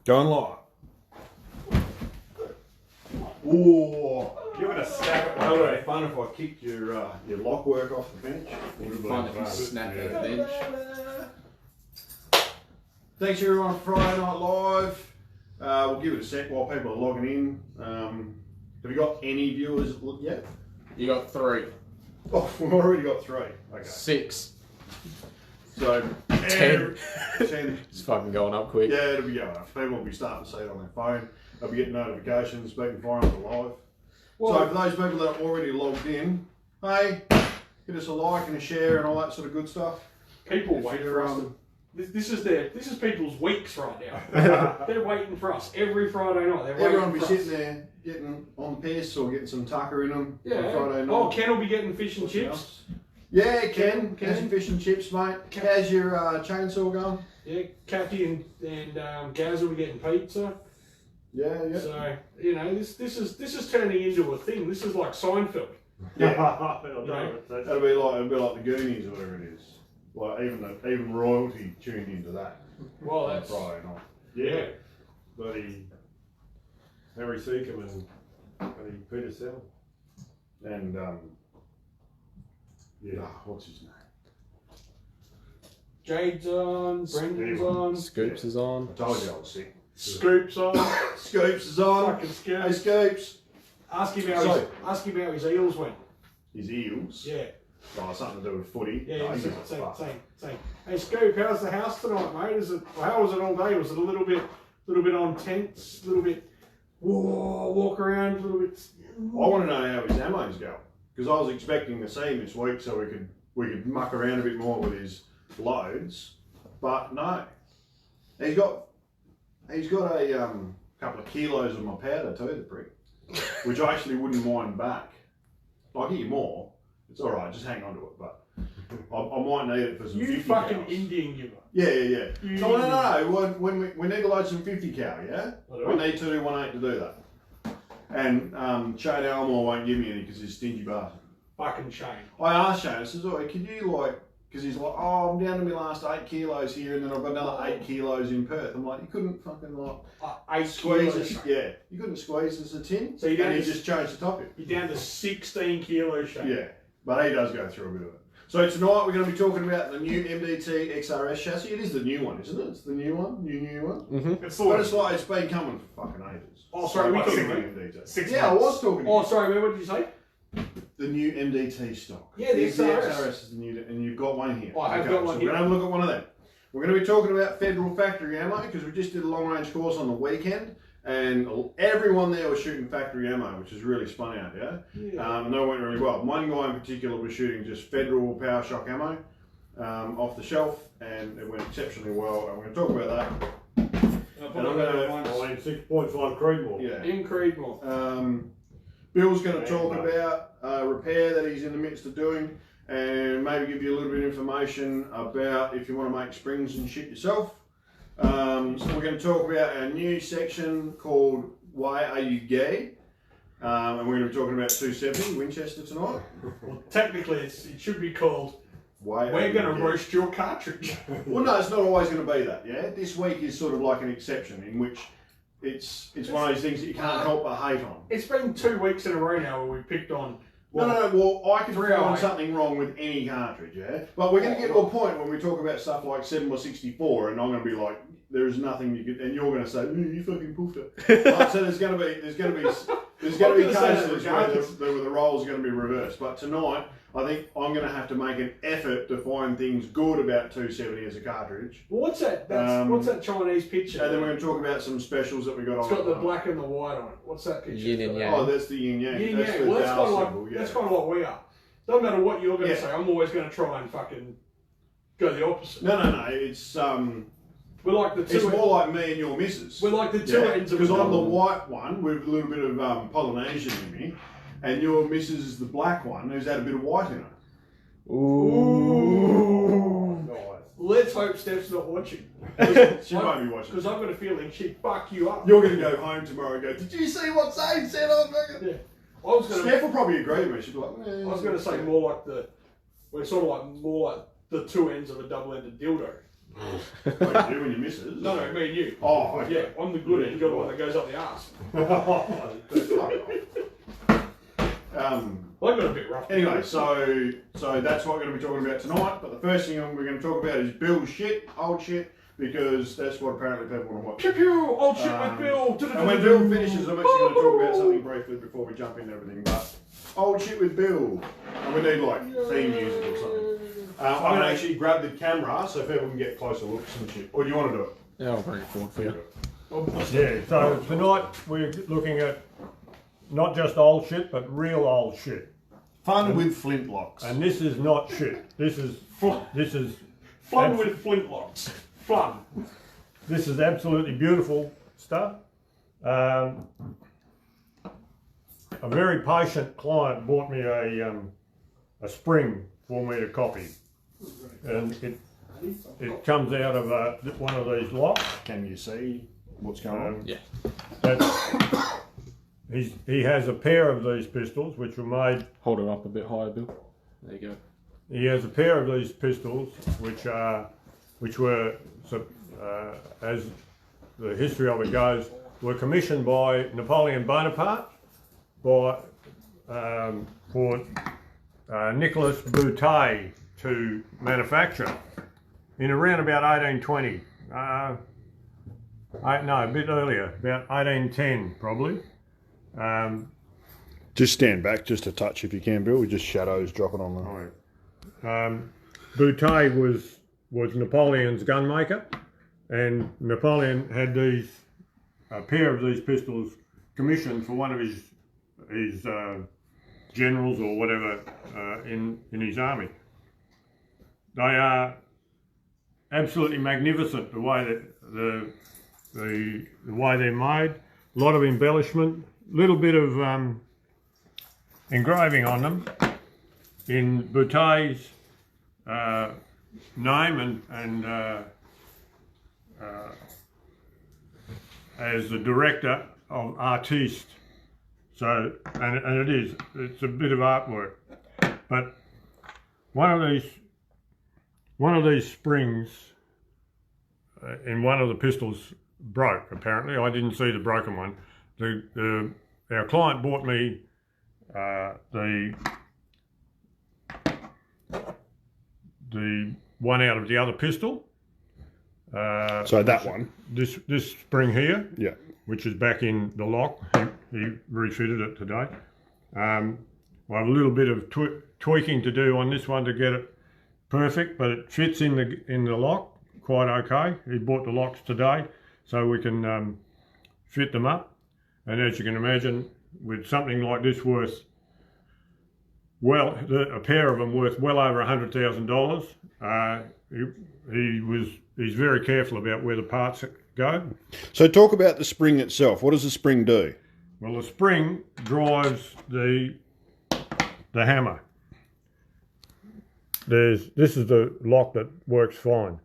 Going live. Whoa! Give it a stab. That would be fun if I kicked your lock work off the bench. Would have been fun if you snapped that bench. Thanks everyone for Friday Night Live. We'll give it a sec while people are logging in. Have you got any viewers yet? You got 3. Oh, we've already got 3. Okay. 6. So 10. 10. It's fucking going up quick. Yeah, it'll be going up. People will be starting to see it on their phone. They'll be getting notifications, speaking for them live. Well, so for those people that are already logged in, hey, hit us a like and a share and all that sort of good stuff. People wait for us. This is people's weeks right now. They're waiting for us every Friday night. Everyone will be sitting there getting on the piss or getting some tucker in them on Friday night. Oh, Ken will be getting fish and chips. Yeah, Ken. Some fish and chips, mate. How's your chainsaw going? Yeah, Kathy and Gaz will be getting pizza. Yeah. So this is turning into a thing. This is like Seinfeld. Yeah. It'll be like the Goonies or whatever it is. Like even royalty tuned into that. Well, that's Friday night. Yeah. Bloody Harry Seacombe and Peter Sell. And what's his name? Jade's on, Brendan's on, Scoops is on. I told you I was sick. Scoops on. Scoops is on. Fucking Scoops. Hey Scoops. Ask him how his eels went. His eels? Yeah. Oh, something to do with footy. Yeah, No, same. Hey Scoop, how's the house tonight, mate? How was it all day? Was it a little bit on tense, a little bit walk around, a little bit? I want to know how his ammo's going because I was expecting to see him this week so we could muck around a bit more with his loads, but no. He's got a couple of kilos of my powder too, the prick, which I actually wouldn't mind back. I'll get you more. It's all right. Just hang on to it, but I might need it for some 50 fucking cows. Indian giver. Yeah. No. When we need to load some 50 cal, yeah, we need 218 to do that. And Shane Elmore won't give me any because he's a stingy bastard. Fucking Shane. I asked Shane. I says, "Oh, can you because he's like, oh, I'm down to my last 8 kilos here, and then I've got another 8 kilos in Perth." I'm like, you couldn't fucking 8 squeeze kilos. us. Yeah, you couldn't squeeze us a tin. So he just changed the topic. You're down to 16 kilos, Shane. Yeah, but he does go through a bit of it. So tonight we're going to be talking about the new MDT XRS chassis. It is the new one, isn't it? It's the new one, new one. Mm-hmm. It's been coming for fucking ages. Oh, sorry, we talking about MDT. 6 Yeah, I was talking. Oh, sorry, what did you say? The new MDT stock. Yeah, the XRS. XRS is the new, and you've got one here. Oh, I have got one so here. We're going to have a look at one of them. We're going to be talking about federal factory ammo because we just did a long range course on the weekend, and everyone there was shooting factory ammo, which is really spun out, yeah. And that went really well. One guy in particular was shooting just federal Powershok ammo off the shelf, and it went exceptionally well. And we're going to talk about that. And I'm going to 6.5 Creedmoor. Yeah. In Creedmoor. Bill's going to talk about a repair that he's in the midst of doing, and maybe give you a little bit of information about if you want to make springs and shit yourself. So we're going to talk about our new section called Why Are You Gay? And we're going to be talking about 270 Winchester tonight. Well, technically, it should be called Why We're going to roast your cartridge. Well, no, it's not always going to be that, yeah? This week is sort of like an exception in which it's one of those things that you can't help but hate on. It's been 2 weeks in a row now where we picked on... Well, I can find something wrong with any cartridge, yeah? But we're going to get to a point when we talk about stuff like 7x64 and I'm going to be like, there is nothing you could... And you're going to say, you fucking poofed it. So there's going to be cases where the roles are going to be reversed. But tonight, I think I'm going to have to make an effort to find things good about 270 as a cartridge. Well, what's that? What's that Chinese picture? And then we're going to talk about some specials that we got on. It's got the black and the white on it. What's that picture? Yin and yang. Oh, that's the yin yang. Yin That's yang. the Well, that's Tao kind symbol, yeah. of like we are. Doesn't matter what you're going to say. I'm always going to try and fucking go the opposite. No. It's We're like the two. It's more like me and your missus. We're like the two ends of because I'm the white one with a little bit of Polynesian in me, and your missus is the black one who's had a bit of white in her. Ooh. Nice. Let's hope Steph's not watching. She won't be watching. Because I've got a feeling she'd fuck you up. You're going to go home tomorrow and go, did you see what Zaine said on fucking... Yeah. Steph will probably agree with me. She'd be like, I was going to say more like we're sort of like more like the two ends of a double-ended dildo. What do you do when you misses? No, me and you. Oh, okay. Yeah, I'm the good end. You're the one that goes up the arse. Well, I got a bit rough. Anyway, so that's what we're going to be talking about tonight. But the first thing we're going to talk about is Bill's shit, old shit, because that's what apparently people want to watch. Pew pew, old shit with Bill. And when Bill finishes, I'm actually going to talk about something briefly before we jump into everything. But old shit with Bill, and we need like theme music or something. I'm going to actually grab the camera so people can get closer looks and shit. Or do you want to do it? Yeah, I'll bring it forward for you. Yeah, so tonight we're looking at not just old shit, but real old shit. Fun with flintlocks. And this is not shit. This is Fun with flintlocks. Fun. This is absolutely beautiful stuff. A very patient client bought me a spring for me to copy, and it comes out of one of these locks. Can you see what's going on? Yeah. He has a pair of these pistols which were made. Hold it up a bit higher, Bill. There you go. He has a pair of these pistols which were as the history of it goes, were commissioned by Napoleon Bonaparte for Nicolas Boutet to manufacture in around about 1820. No, a bit earlier, about 1810 probably. Just stand back just a touch if you can, Bill. Just shadows dropping on them. Boutet was Napoleon's gunmaker, and Napoleon had a pair of these pistols commissioned for one of his generals or whatever in his army. They are absolutely magnificent the way that the way they're made. A lot of embellishment, little bit of engraving on them in Boutet's name and as the director of artiste. So and it's a bit of artwork, but one of these springs in one of the pistols broke. Apparently, I didn't see the broken one. Our client bought me the one out of the other pistol. So that one. This spring here. Yeah. Which is back in the lock. He refitted it today. I have a little bit of tweaking to do on this one to get it perfect, but it fits in the lock quite okay. He bought the locks today, so we can fit them up. And as you can imagine, with something like this worth, well, a pair of them worth well over $100,000. He's very careful about where the parts go. So talk about the spring itself. What does the spring do? Well, the spring drives the hammer. This is the lock that works fine.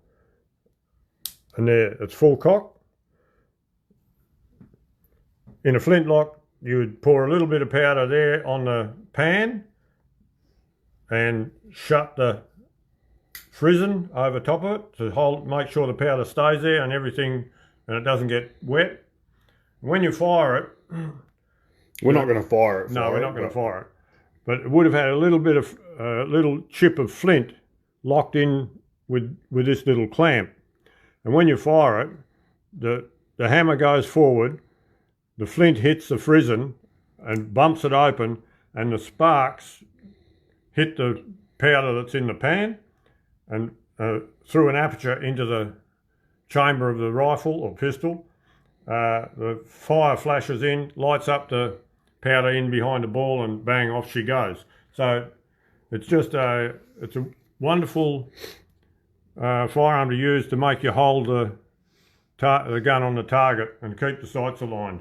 And there, it's full cock. In a flintlock, you would pour a little bit of powder there on the pan and shut the frizzen over top of it to make sure the powder stays there and everything, and it doesn't get wet. When you fire it, we're not going to fire it. No, we're not going to fire it. But it would have had a little bit of little chip of flint locked in with this little clamp. And when you fire it, the hammer goes forward, the flint hits the frizzen and bumps it open, and the sparks hit the powder that's in the pan and through an aperture into the chamber of the rifle or pistol. The fire flashes in, lights up the powder in behind the ball, and bang, off she goes. So it's just it's a wonderful firearm to use to make you hold the gun on the target and keep the sights aligned,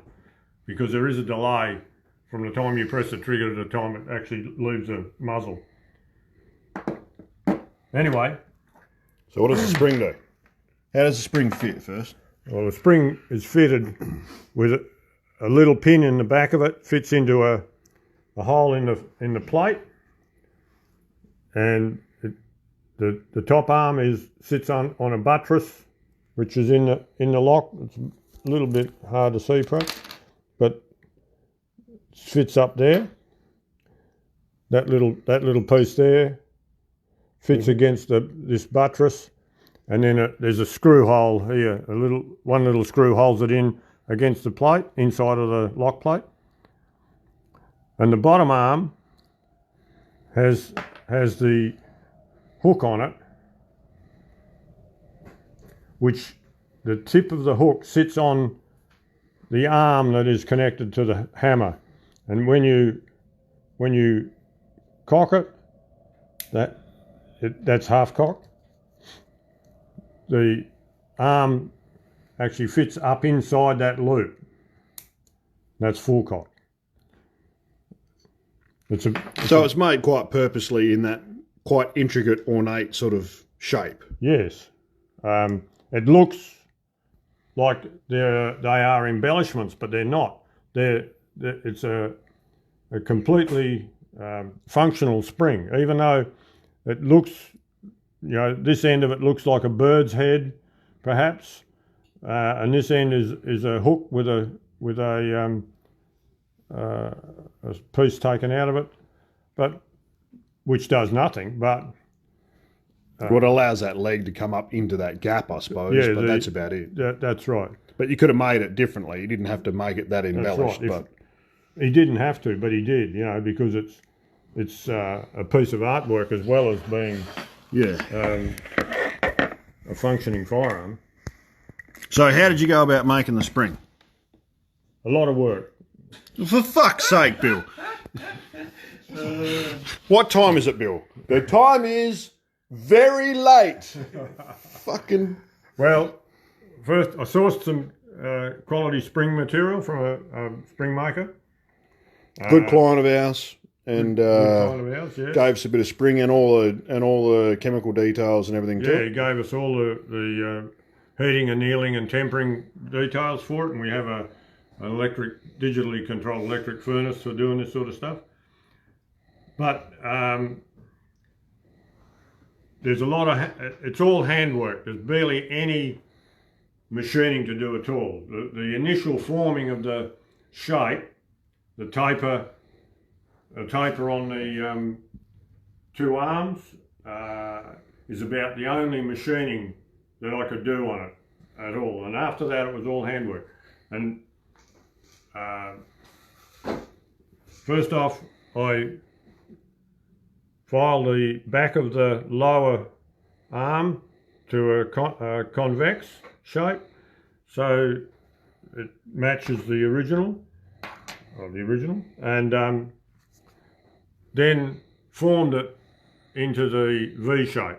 because there is a delay from the time you press the trigger to the time it actually leaves the muzzle. Anyway. So what does the spring do? How does the spring fit first? Well, the spring is fitted with a little pin in the back of it, fits into a hole in the plate, and the top arm sits on a buttress, which is in the lock. It's a little bit hard to see perhaps, but it fits up there. That little piece there fits against this buttress, and then there's a screw hole here. One little screw holds it in against the plate inside of the lock plate, and the bottom arm has the hook on it, which the tip of the hook sits on the arm that is connected to the hammer, and when you cock it, that's half cock. The arm actually fits up inside that loop. That's full cock. So it's made quite purposely in that quite intricate, ornate sort of shape. Yes. It looks like they are embellishments, but they're not. It's a completely functional spring, even though it looks, this end of it looks like a bird's head, perhaps, and this end is a hook with a piece taken out of it, but which does nothing. But what allows that leg to come up into that gap, I suppose. But that's about it. That's right. But you could have made it differently. You didn't have to make it that embellished. Right. But he didn't have to, but he did. Because it's a piece of artwork as well as being a functioning firearm. So how did you go about making the spring? A lot of work. For fuck's sake, Bill. What time is it, Bill? The time is very late. Fucking. Well, first I sourced some quality spring material from a spring maker. Good client of ours, and good client of ours, yes. Gave us a bit of spring and all the chemical details and everything too. Yeah, he gave us all the heating, annealing, and tempering details for it, and we have an digitally controlled electric furnace for doing this sort of stuff. But there's a lot of it's all handwork. There's barely any machining to do at all. The initial forming of the shape, the taper on the two arms is about the only machining that I could do on it at all. And after that, it was all handwork. And first off, I filed the back of the lower arm to a convex shape, so it matches the original, and then formed it into the V shape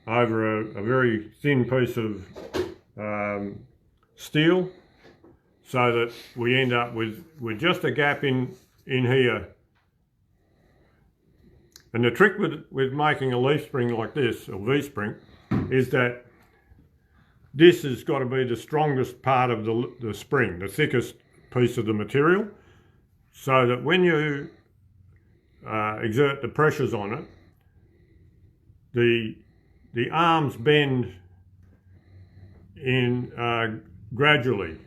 over a very thin piece of steel, so that we end up with just a gap in here. And the trick with making a leaf spring like this, or V-spring, is that this has got to be the strongest part of the spring, the thickest piece of the material, so that when you exert the pressures on it, the arms bend in gradually.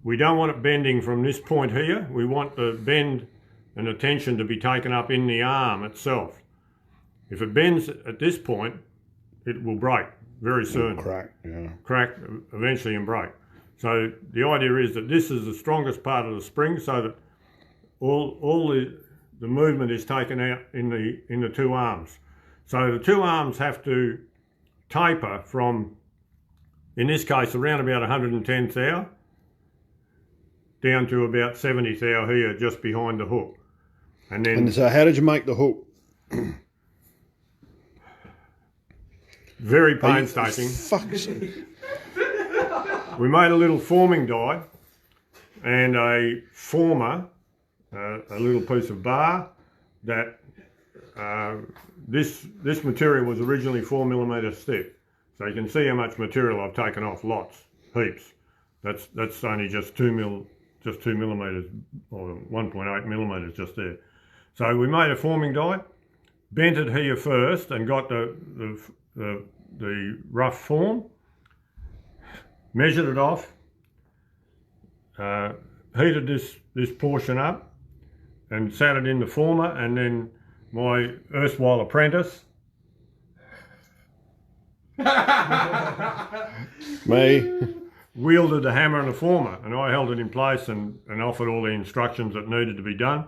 We don't want it bending from this point here. We want the bend and the tension to be taken up in the arm itself. If it bends at this point, it will break very soon. Crack, yeah. Crack eventually and break. So the idea is that this is the strongest part of the spring, so that all the movement is taken out in the two arms. So the two arms have to taper from, in this case, around about 110 thou down to about 70 thou here, just behind the hook. And so how did you make the hook? Very painstaking. Fuck's sake. We made a little forming die and a former, a little piece of bar that this material was originally 4mm thick. So you can see how much material I've taken off, lots, heaps. That's only just 2 millimeters, or 1.8 millimeters just there. So we made a forming die, bent it here first and got the rough form, measured it off, heated this portion up and sat it in the former, and then my erstwhile apprentice Me. wielded the hammer and the former, and I held it in place and offered all the instructions that needed to be done.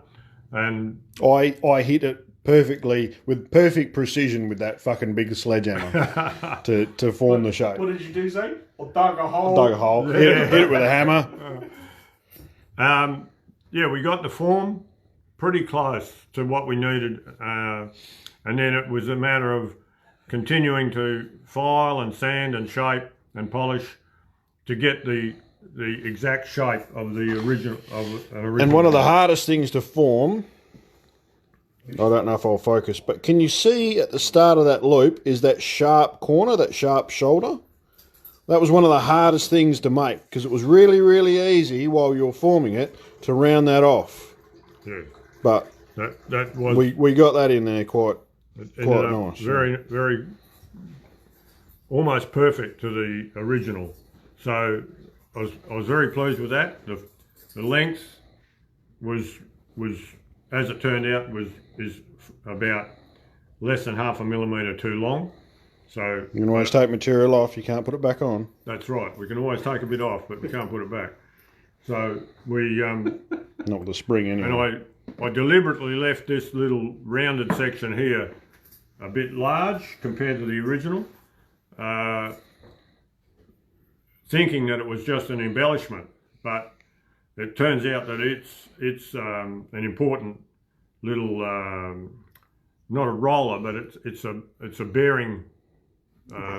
And I hit it perfectly, with perfect precision, with that fucking big sledgehammer to form the shape. What did you do, Zaine? Or dug a hole? Dug a hole, hit it with a hammer. Yeah, we got the form pretty close to what we needed, and then it was a matter of continuing to file and sand and shape and polish to get the exact shape of the original. And one of the hardest things to form, I don't know if I'll focus, but can you see at the start of that loop is that sharp corner, that sharp shoulder? That was one of the hardest things to make, because it was really, really easy while you were forming it to round that off. Yeah. But that was we got that in there quite nice. Very almost perfect to the original. So I was very pleased with that. The length was as it turned out is about less than 0.5 millimetre too long. So you can always take material off, you can't put it back on. That's right. We can always take a bit off, but we can't put it back. So we not with a spring anyway. And I deliberately left this little rounded section here a bit large compared to the original, thinking that it was just an embellishment, but it turns out that it's an important little, not a roller, but it's a bearing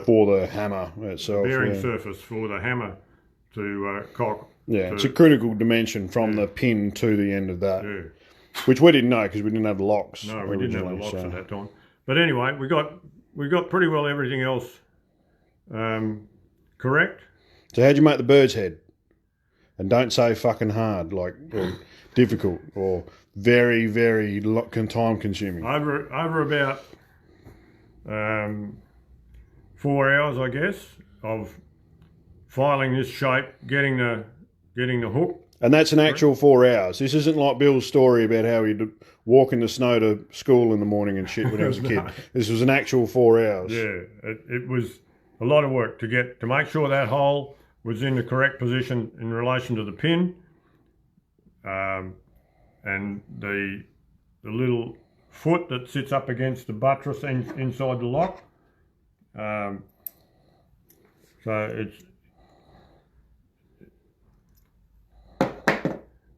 for the hammer itself. Bearing surface for the hammer to cock. Yeah, it's a critical dimension from the pin to the end of that. Yeah. Which we didn't know because we didn't have the locks. No, we didn't have the locks at that time. But anyway, we got pretty well everything else correct. So how'd you make the bird's head? And don't say fucking hard, like or difficult or very, very time consuming. Over about 4 hours, I guess, of filing this shape, getting the hook. And that's an actual 4 hours. This isn't like Bill's story about how he'd walk in the snow to school in the morning and shit when he was a kid. This was an actual 4 hours. Yeah, it was a lot of work to make sure that hole was in the correct position in relation to the pin, and the little foot that sits up against the buttress inside the lock. So it's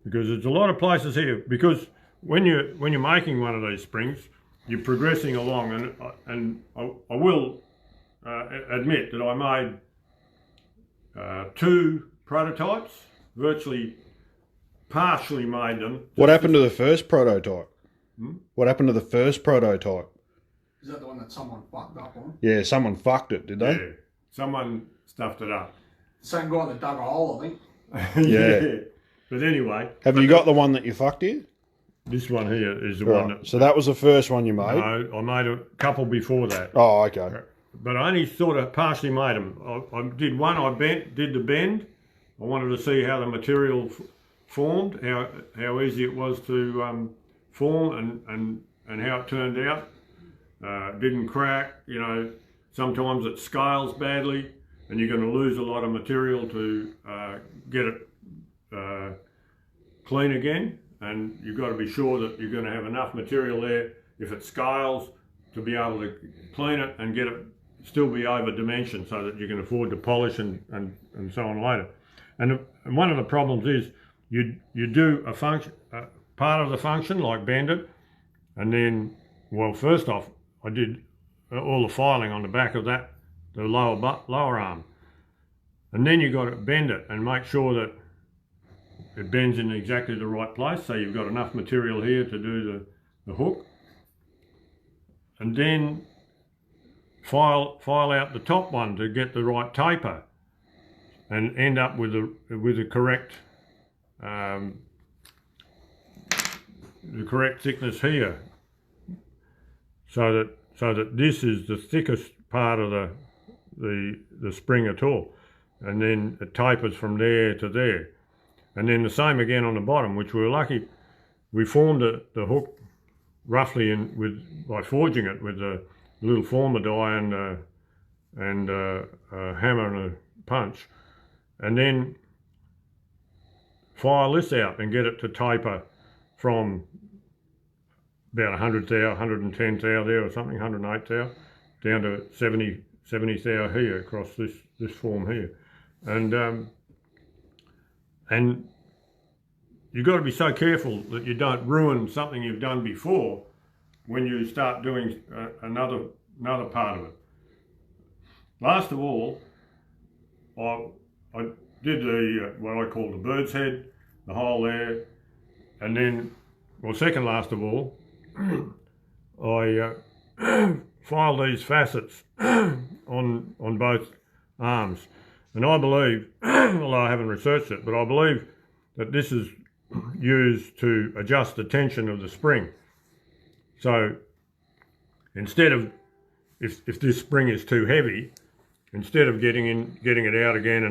because there's a lot of places here, because when you're making one of these springs, you're progressing along, and I will admit that I made 2 prototypes, virtually partially made them. What happened to the first prototype? What happened to the first prototype? Is that the one that someone fucked up on? Yeah, someone fucked it, did they? Yeah, someone stuffed it up. The same guy that dug a hole, I think. Yeah. But anyway. Have you got the one that you fucked here? This one here is the Right. one that... So that was the first one you made? No, I made a couple before that. Oh, okay. But I only sort of partially made them. I did one, did the bend. I wanted to see how the material formed, how easy it was to form and how it turned out. Didn't crack, you know, sometimes it scales badly and you're going to lose a lot of material to get it clean again, and you've got to be sure that you're going to have enough material there if it scales to be able to clean it and get it still be over dimension so that you can afford to polish and so on later. And one of the problems is you do a function, part of the function like bend it, and then, well, first off I did all the filing on the back of that, the lower arm, and then you got to bend it and make sure that it bends in exactly the right place, so you've got enough material here to do the hook, and then file out the top one to get the right taper and end up with the correct thickness here. so that this is the thickest part of the spring at all, and then it tapers from there to there, and then the same again on the bottom, which we were lucky. We formed the hook roughly by forging it with a little former die and a hammer and a punch, and then file this out and get it to taper from about 100 thou, 110 thou there or something, 108 thou, down to 70 thou here across this form here, and you've got to be so careful that you don't ruin something you've done before when you start doing another part of it. Last of all, I did what I call the bird's head, the hole there, and then, well, second last of all, I filed these facets on both arms, and I believe, although I haven't researched it, but I believe that this is used to adjust the tension of the spring. So instead of, if this spring is too heavy, instead of getting it out again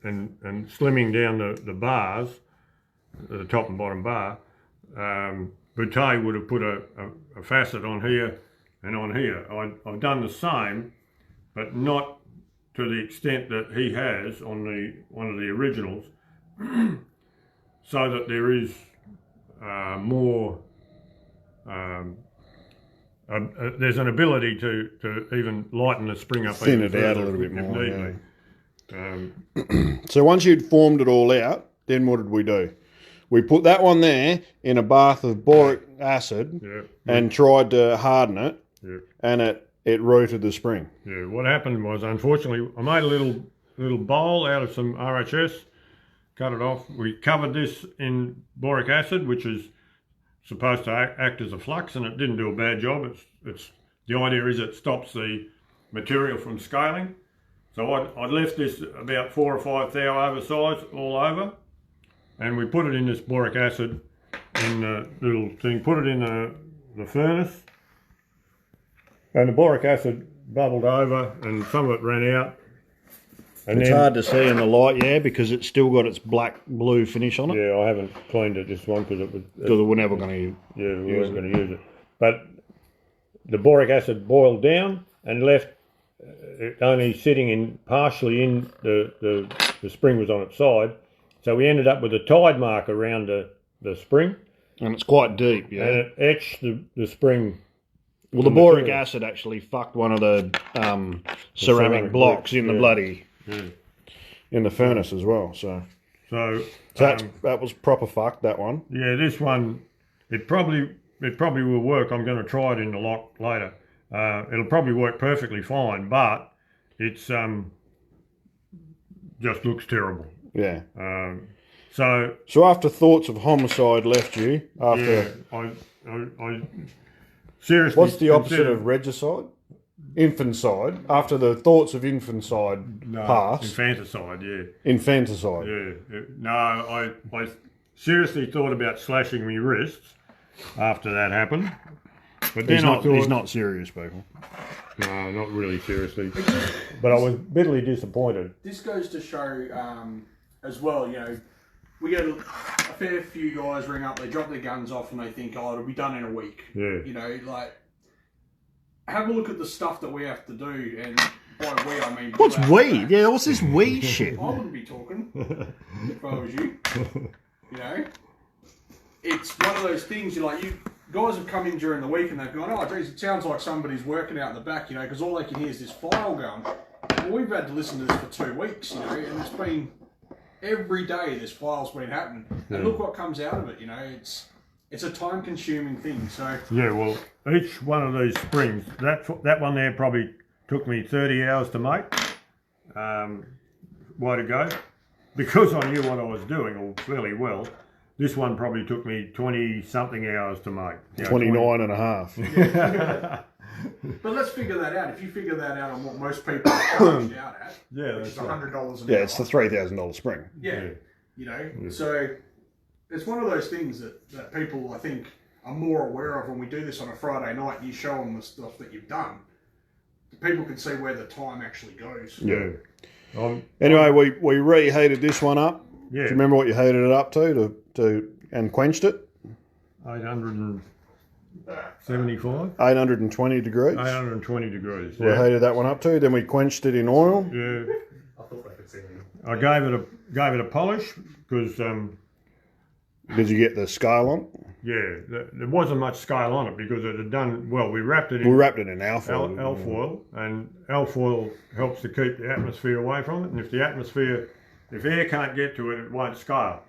and slimming down the bars, the top and bottom bar, Boutte would have put a facet on here and on here. I've done the same, but not to the extent that he has on one of the originals, so that there is more. There's an ability to even lighten the spring up, thin it out a little bit more. Yeah. So once you'd formed it all out, then what did we do? We put that one there in a bath of boric acid and tried to harden it, and it rooted the spring. Yeah. What happened was, unfortunately, I made a little bowl out of some RHS, cut it off. We covered this in boric acid, which is supposed to act as a flux, and it didn't do a bad job. It's the idea is it stops the material from scaling. So I left this about 4 or 5 thou oversized all over, and we put it in this boric acid in the little thing, put it in the furnace, and the boric acid bubbled over and some of it ran out. And it's hard to see in the light, because it's still got its black-blue finish on it. Yeah, I haven't cleaned it this one because we're never going to we weren't going to use it. But the boric acid boiled down and left it only sitting in partially in the spring was on its side. So we ended up with a tide mark around the spring. And it's quite deep, And it etched the spring. Well, the boric acid actually fucked one of the ceramic blocks in the bloody... in the furnace as well, so that was proper fucked, that one. Yeah, this one, it probably will work. I'm going to try it in the lock later. It'll probably work perfectly fine, but it's just looks terrible. Yeah. So after thoughts of homicide left you, after I seriously. What's the opposite of regicide? Infanticide. After the thoughts of infanticide passed. Infanticide, yeah. Infanticide. Yeah. No, I seriously thought about slashing my wrists after that happened. But then he's not serious, people. No, not really seriously. But I was bitterly disappointed. This goes to show as well, we get a fair few guys ring up, they drop their guns off and they think, oh, it'll be done in a week. Yeah. Have a look at the stuff that we have to do, and by we I mean... What's we? Yeah, what's this we shit? I wouldn't be talking if I was you. It's one of those things, you guys have come in during the week and they've gone, oh geez, it sounds like somebody's working out in the back, because all they can hear is this file going. Well, we've had to listen to this for 2 weeks, and it's been... Every day this file's been happening. And look what comes out of it, It's a time-consuming thing, so... Yeah, well, each one of these springs, that one there probably took me 30 hours to make. Way to go. Because I knew what I was doing, or fairly well, this one probably took me 20-something hours to make. 29 and a half. But let's figure that out. If you figure that out on what most people are charged out at, which is $100 an hour. Yeah, it's the $3,000 spring. Yeah. So... It's one of those things that people, I think, are more aware of when we do this on a Friday night and you show them the stuff that you've done. People can see where the time actually goes. Yeah. Anyway, we reheated this one up. Yeah. Do you remember what you heated it up to and quenched it? 875. 820 degrees. 820 degrees. We heated that one up to. Then we quenched it in oil. Yeah. I thought they could see me. I gave it a polish because Did you get the scale on? there wasn't much scale on it because it had done well. We wrapped it We in wrapped it in alfoil. alfoil, and alfoil helps to keep the atmosphere away from it. And if air can't get to it, it won't scale.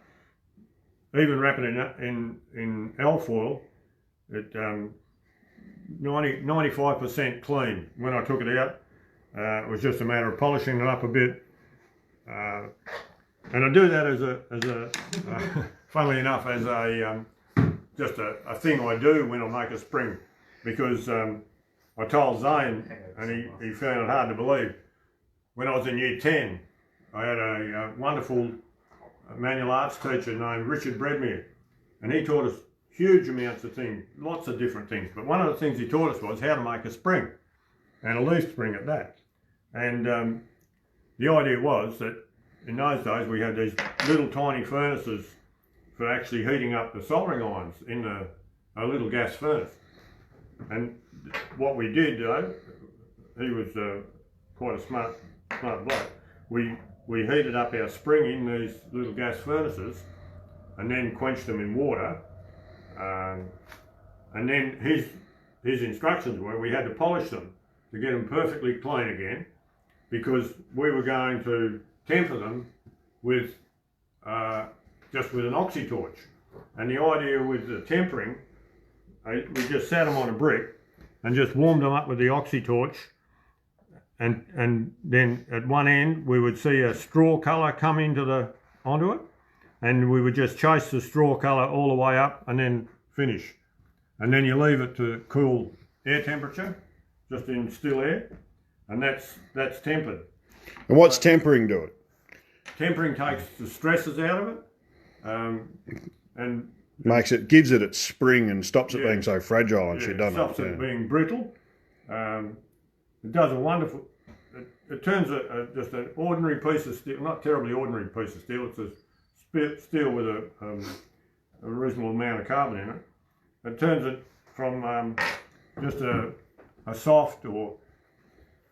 Even wrapping it in alfoil, it 95% clean. When I took it out, it was just a matter of polishing it up a bit. And I do that as a funnily enough, as just a thing I do when I make a spring, because I told Zaine, and he found it hard to believe. When I was in year 10, I had a wonderful manual arts teacher named Richard Bredmere, and he taught us huge amounts of things, lots of different things. But one of the things he taught us was how to make a spring, and a leaf spring at that. And the idea was that in those days we had these little tiny furnaces for actually heating up the soldering irons in a little gas furnace. And what we did, though, he was quite a smart bloke. We heated up our spring in these little gas furnaces and then quenched them in water. And then his instructions were we had to polish them to get them perfectly clean again, because we were going to temper them with just with an oxy torch. And the idea with the tempering, we just sat them on a brick and just warmed them up with the oxy torch, and then at one end we would see a straw colour come onto it, and we would just chase the straw colour all the way up and then finish. And then you leave it to cool air temperature, just in still air, and that's tempered. And what's tempering do it? Tempering takes the stresses out of it, and Gives it its spring and stops it being so fragile and shit, doesn't stops it being brittle. It does a wonderful. It turns just an ordinary piece of steel, not terribly ordinary piece of steel. It's a steel with a reasonable amount of carbon in it. It turns it from just a soft, or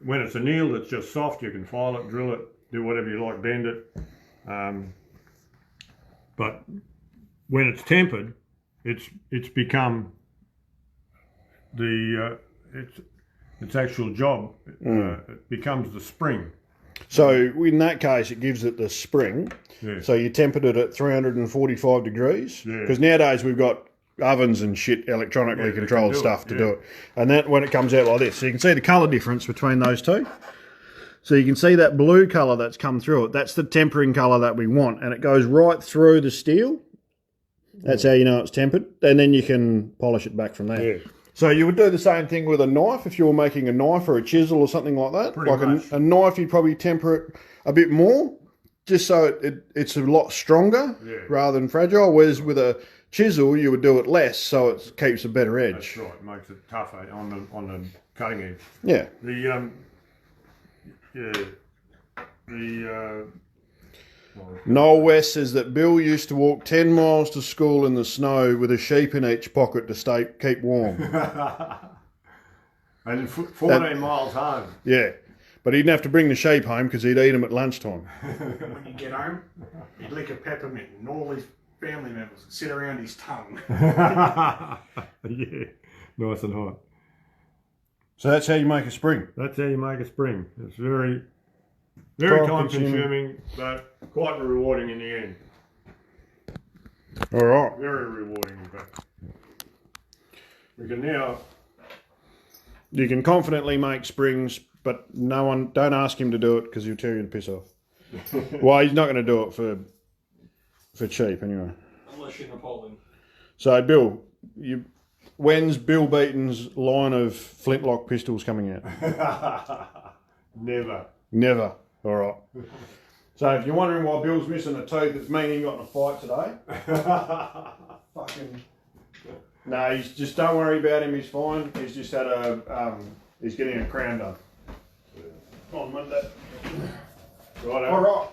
when it's annealed, it's just soft. You can file it, drill it, do whatever you like, bend it. But when it's tempered, it's become its actual job. It becomes the spring. So in that case, it gives it the spring. Yeah. So you tempered it at 345 degrees. Because nowadays we've got ovens and shit, electronically controlled stuff to do it. And that when it comes out like this, so you can see the colour difference between those two. So you can see that blue colour that's come through it. That's the tempering colour that we want, and it goes right through the steel. That's how you know it's tempered, and then you can polish it back from there. Yeah. So you would do the same thing with a knife if you were making a knife or a chisel or something like that. Pretty much. A knife, you'd probably temper it a bit more, just so it's a lot stronger rather than fragile. Whereas with a chisel, you would do it less, so it keeps a better edge. That's right. It makes it tougher on the cutting edge. Yeah. Noel West says that Bill used to walk 10 miles to school in the snow with a sheep in each pocket to keep warm. And 14 miles home. Yeah, but he didn't have to bring the sheep home because he'd eat them at lunchtime. When you get home, he'd lick a peppermint and all his family members would sit around his tongue. Yeah, nice and hot. So that's how you make a spring. That's how you make a spring. It's very, very time consuming, but quite rewarding in the end. All right. Very rewarding, in fact. We can now. You can confidently make springs, but don't ask him to do it because he'll tell you to piss off. Well, he's not going to do it for cheap anyway. Unless you're Napoleon. So, Bill, when's Bill Beaton's line of Flintlock pistols coming out? Never. Never. All right. So if you're wondering why Bill's missing a tooth, it's meaning he got in a fight today. Fucking No, he's just don't worry about him. He's fine. He's just had a he's getting a crown done on Monday. Right. All right.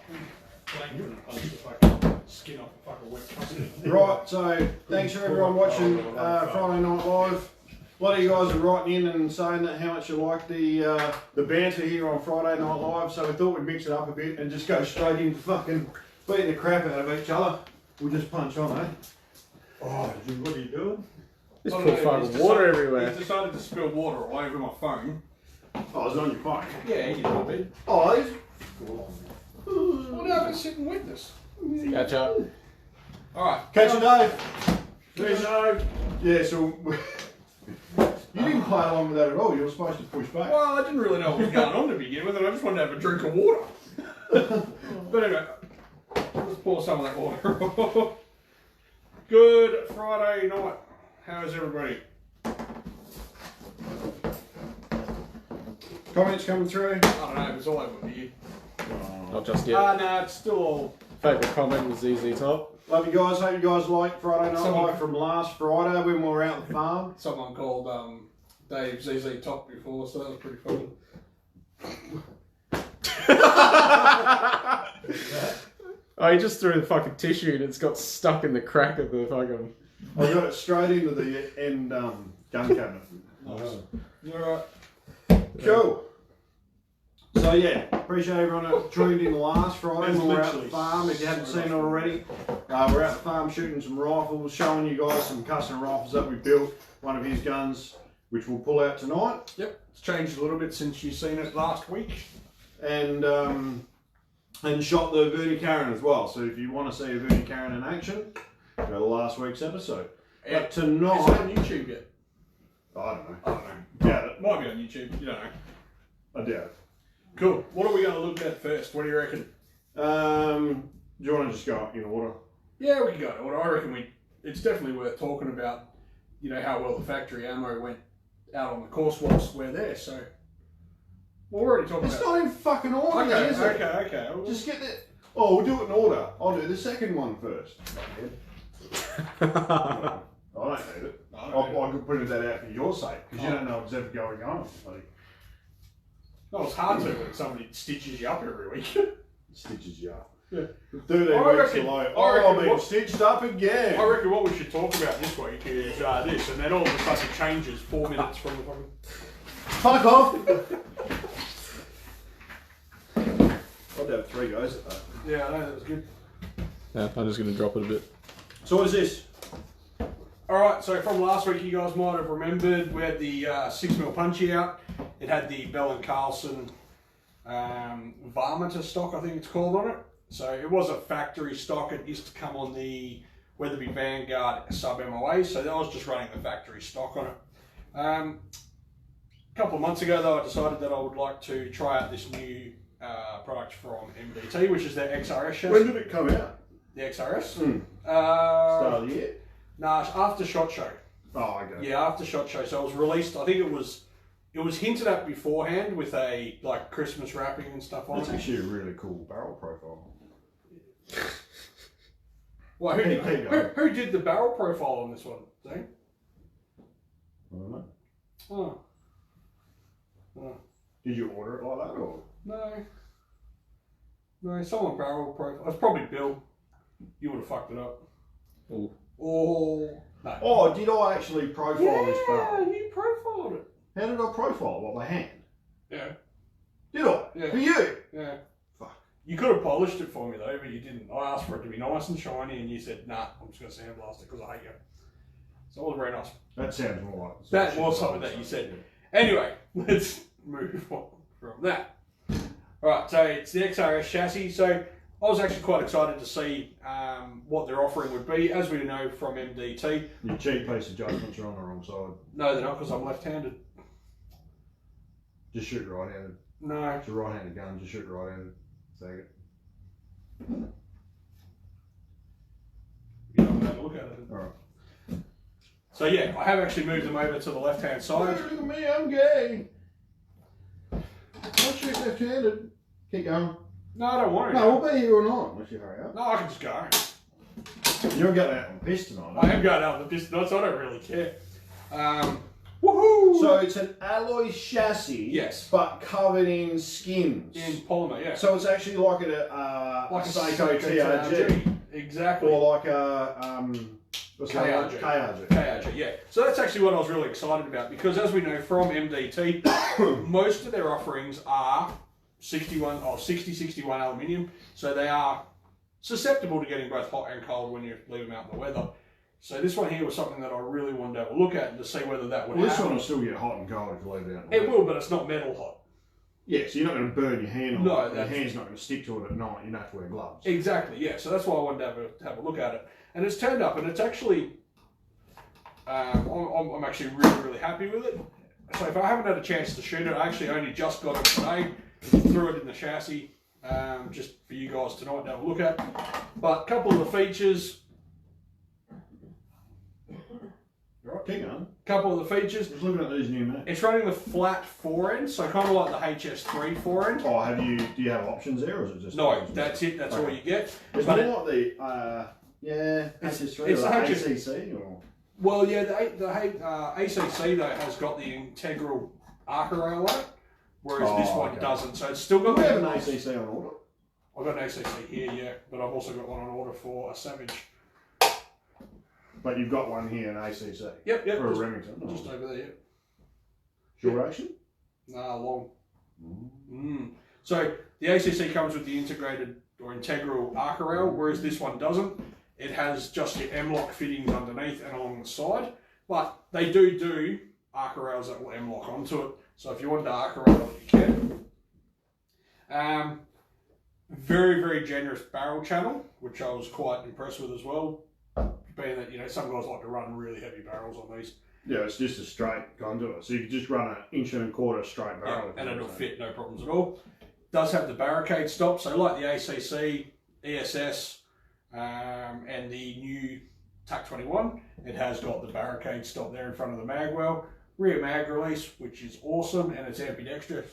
Skin off a fucking wet custard. Right. So thanks for everyone watching Friday Night Live. A lot of you guys are writing in and saying that how much you like the banter here on Friday Night Live. So we thought we'd mix it up a bit and just go straight into fucking beating the crap out of each other. We'll just punch on, eh? Oh, what are you doing? Just put fucking water everywhere. He's decided to spill water all over my phone. Oh, it's on your phone. Yeah, you know, bit. Oh, he's... Well, now I've been sitting with this. Catch up. Alright. Catch you, Dave. There's no... Yeah, so... You didn't play along with that at all. You were supposed to push back. Well, I didn't really know what was going on to begin with, and I just wanted to have a drink of water. But anyway, let's pour some of that water. Good Friday night. How is everybody? Comments coming through? I don't know, it's all over with you. Not just yet. No, it's still all... Favourite comment was ZZ Top. Love you guys. Hope you guys liked Friday Night Someone- Live from last Friday when we were out at the farm. Someone called Dave ZZ Top before, so that was pretty funny. Oh, he just threw the fucking tissue and it's got stuck in the crack of the fucking... I got it straight into the end gun cabinet. Nice. You're Cool. So yeah, appreciate everyone that tuned in last Friday when we were out at the farm. If you haven't seen it already, we're out at the farm shooting some rifles, showing you guys some custom rifles that we built. One of his guns, which we'll pull out tonight. Yep, it's changed a little bit since you've seen it last week. And shot the Verticaran as well. So if you want to see a Verticaran in action, go to last week's episode. Yeah. But tonight, Is it on YouTube yet? I don't know. I don't know. Doubt it. Might be on YouTube, you don't know. I doubt it. Cool. What are we going to look at first? What do you reckon? Do you want to just go in order? Yeah, we can go to order. I reckon it's definitely worth talking about, you know, how well the factory ammo went out on the course whilst we're there, so we're already talking It's about not in fucking order, Okay, is it? okay. Just get the... Oh, we'll do it in order. I'll do the second one first. I don't need it. I could put that out for your sake, because you don't know what's ever going on. Like, No, it's hard to when somebody stitches you up every week. stitches you up. Yeah. 13 I weeks reckon- alone. I reckon I've been what- stitched up again. I reckon what we should talk about this week is this, and then all of a sudden it changes 4 minutes from the fucking... Fuck off! I'd have 3 goes at that. Yeah, I know, that was good. Yeah, I'm just going to drop it a bit. So what is this? Alright, so from last week you guys might have remembered we had the 6mm Punchy out. It had the Bell & Carlson Varminter stock, I think it's called, on it. So it was a factory stock. It used to come on the Weatherby Vanguard sub-MOA, so I was just running the factory stock on it. A couple of months ago though, I decided that I would like to try out this new product from MDT, which is their XRS chassis. When did it come out? The XRS? Start of the year? Nah, after SHOT Show. Oh, okay. Yeah, after SHOT Show. So it was released, I think it was hinted at beforehand with a like Christmas wrapping and stuff on That's it. actually a really cool barrel profile. Well, who did the barrel profile on this one, Zaine? I don't know. Oh. Did you order it like that or? No, someone barrel profile. It's probably Bill. You would have fucked it up. Ooh. Oh. No. Oh, did I actually profile this barrel? Yeah, you profiled it. How did I profile it? What, by hand? Yeah. Did I? Yeah. For you? Yeah. Fuck. You could have polished it for me though, but you didn't. I asked for it to be nice and shiny, and you said, "Nah, I'm just going to sandblast it because I hate you." So it was very nice. That sounds more like... That was something that you said. Anyway, let's move on from that. Alright, so it's the XRS chassis. So I was actually quite excited to see what their offering would be. As we know from MDT. Your cheap piece of judgments are on the wrong side. No, they're not, because I'm left-handed. Just shoot right-handed. No. It's a right-handed gun, just shoot right-handed. Take it. You don't have a look at it. Alright. So yeah, I have actually moved them over to the left-hand side. Look at me, I'm gay. I'll shoot left-handed. Keep going. No, don't worry. No, we'll be here all night unless you hurry up. No, I can just go. You're going out on the piss tonight. I am going out on the piss tonight, so I don't really care. Woohoo! So it's an alloy chassis, yes, but covered in skins. In polymer, yeah. So it's actually like a Seiko TRG. Exactly. Or like a KRG. KRG. Yeah. So that's actually what I was really excited about, because as we know from MDT, most of their offerings are 60, 61 aluminium, so they are susceptible to getting both hot and cold when you leave them out in the weather. So this one here was something that I really wanted to have a look at and to see whether that would happen. This one will still get hot and cold if you leave it out. It will, but it's not metal hot. Yeah, so you're not going to burn your hand on No, it. Your hand's not going to stick to it at night. You don't have to wear gloves. Exactly, yeah. So that's why I wanted to have a look at it. And it's turned up, and it's actually, I'm actually really, really happy with it. So if I haven't had a chance to shoot it, I actually only just got it today. Threw it in the chassis, just for you guys tonight to have a look at. But a couple of the features. Keep going. Couple of the features. Just looking at these new maps. It's running the flat forend, so kind of like the HS3 forend. Oh, do you have options there, or is it just... No, that's it. That's all you get. It's but more like the, HS3 it's or the ACC, or... Well, yeah, the ACC, though, has got the integral arc rail on it, whereas this one doesn't. So it's still got... Do we have an ACC on order? I've got an ACC here, yeah, but I've also got one on order for a Savage. But you've got one here, an ACC. Yep. For a Remington. Just over there, yep. Short action? Nah, long. So the ACC comes with the integrated or integral arc rail, whereas this one doesn't. It has just your M-lock fittings underneath and along the side, but they do arc rails that will M-lock onto it. So if you want to arc rail it, you can. Very, very generous barrel channel, which I was quite impressed with as well. Being that, you know, some guys like to run really heavy barrels on these. Yeah, it's just a straight conduit. So you can just run an 1.25 inch straight barrel. Yeah, and it'll fit, no problems at all. Does have the barricade stop, so like the ACC, ESS, and the new TAC 21, it has got the barricade stop there in front of the mag well. Rear mag release, which is awesome, and it's ambidextrous.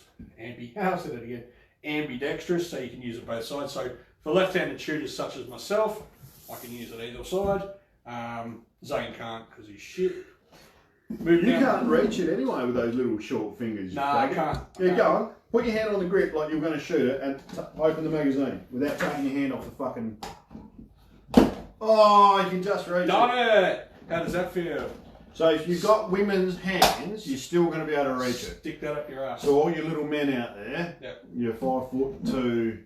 I'll say that again. Ambidextrous, so you can use it both sides. So for left-handed shooters such as myself, I can use it either side. Zaine can't because he's shit. You can't reach it anyway with those little short fingers. No, I can't. Yeah, go on. Put your hand on the grip like you're going to shoot it and open the magazine without taking your hand off the fucking... Oh, you can just reach Done it! How does that feel? So if you've got women's hands, you're still going to be able to reach it. Stick that up your ass. So all your little men out there, your 5'2",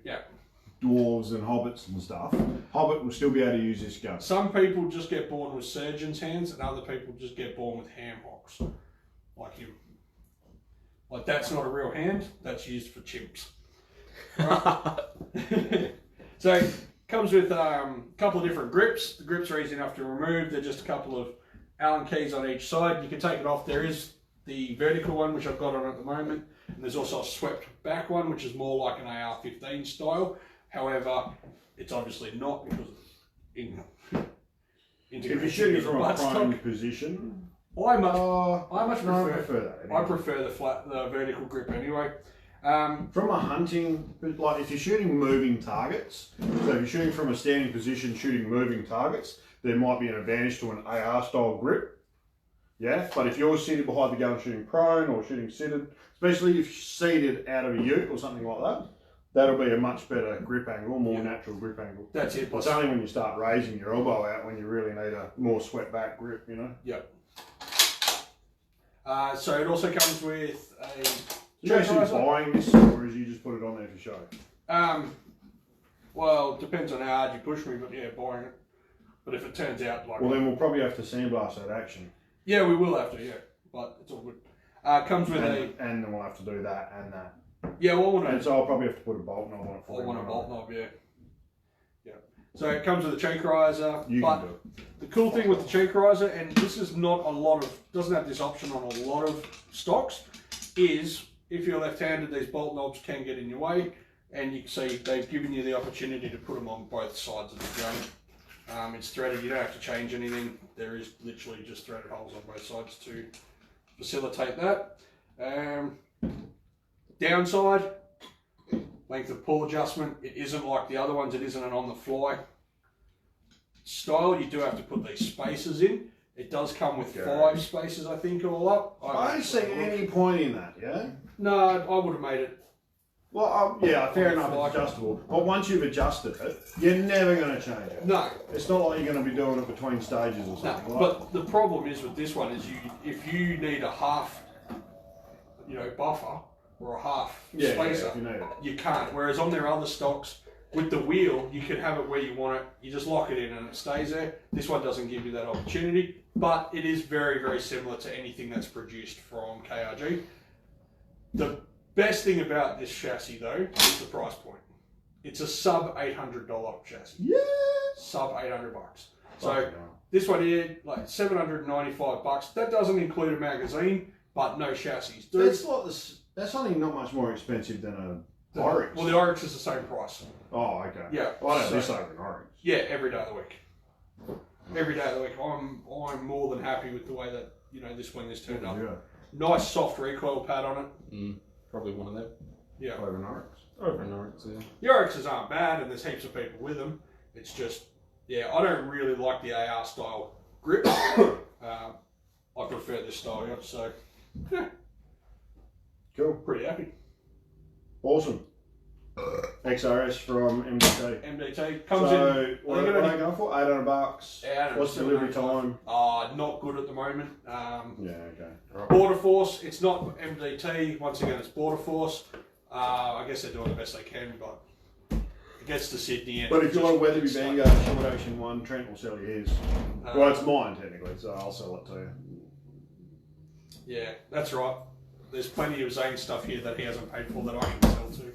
dwarves and hobbits and stuff, hobbit will still be able to use this gun. Some people just get born with surgeon's hands, and other people just get born with ham hocks, like him. Like, that's not a real hand, that's used for chimps. Right? So comes with a couple of different grips. The grips are easy enough to remove. They're just a couple of Allen keys on each side. You can take it off. There is the vertical one, which I've got on at the moment, and there's also a swept back one, which is more like an AR-15 style. However, it's obviously not, because if you're shooting from a prone position, I much prefer that. Anyway. I prefer the vertical grip anyway. From a hunting, like if you're shooting moving targets, so if you're shooting from a standing position, shooting moving targets, there might be an advantage to an AR style grip. Yeah, but if you're sitting behind the gun shooting prone or shooting seated, especially if you're seated out of a ute or something like that, that'll be a much better grip angle, more natural grip angle. That's it. It's only when you start raising your elbow out when you really need a more swept back grip, you know? Yep. So it also comes with a... You actually buying this, or is you just put it on there for show? Well, it depends on how hard you push me, but yeah, buying it. But if it turns out like... Well, then we'll probably have to sandblast that action. Yeah, we will have to, yeah. But it's all good. Comes with And then we'll have to do that and that. Yeah, well, and so I'll probably have to put a bolt knob on it for you. I want a bolt knob, yeah. Yeah. So it comes with a cheek riser. You can do it. The cool thing with the cheek riser, and this is not a lot of... doesn't have this option on a lot of stocks, is... if you're left-handed, these bolt knobs can get in your way, and you can see they've given you the opportunity to put them on both sides of the gun. It's threaded, you don't have to change anything. There is literally just threaded holes on both sides to facilitate that. Downside, length of pull adjustment. It isn't like the other ones, it isn't an on-the-fly style, you do have to put these spacers in. It does come with Okay. 5 spacers, I think, all up. I don't see any point in that, yeah? No, I would have made it. Well, yeah, fair enough, it's adjustable. But once you've adjusted it, you're never going to change it. No. It's not like you're going to be doing it between stages or No, something. Right? but the problem is with this one is if you need a half, buffer or a half spacer, if you need it. you can't. Whereas on their other stocks, with the wheel, you can have it where you want it. You just lock it in and it stays there. This one doesn't give you that opportunity, but it is very, very similar to anything that's produced from KRG. The best thing about this chassis, though, is the price point. It's a sub $800 chassis. Yeah. Sub $800. So this one here, like $795. That doesn't include a magazine, but no chassis. That's like this. That's only not much more expensive than a Oryx. Well, the Oryx is the same price. Oh, okay. Yeah. I don't have this over an Oryx. Yeah, every day of the week. Every day of the week. I'm more than happy with the way that this wing is turned up. Yeah. Nice soft recoil pad on it. Probably one of them. Yeah. Over an Oryx. Over an Oryx, yeah. The Oryxes aren't bad, and there's heaps of people with them. It's just, I don't really like the AR style grip. I prefer this style, so Cool. pretty happy. Awesome. XRS from MDT. MDT comes So, in. what are they going for? $800. Yeah, What's the delivery time? Not good at the moment. Yeah, okay. Right. Border Force, it's not MDT. Once again, it's Border Force. I guess they're doing the best they can, but it gets to Sydney. And But if you want a Weatherby it's Vanguard Short Action one, Trent will sell you his. Well, it's mine technically, so I'll sell it to you. Yeah, that's right. There's plenty of Zaine stuff here that he hasn't paid for that I can sell to.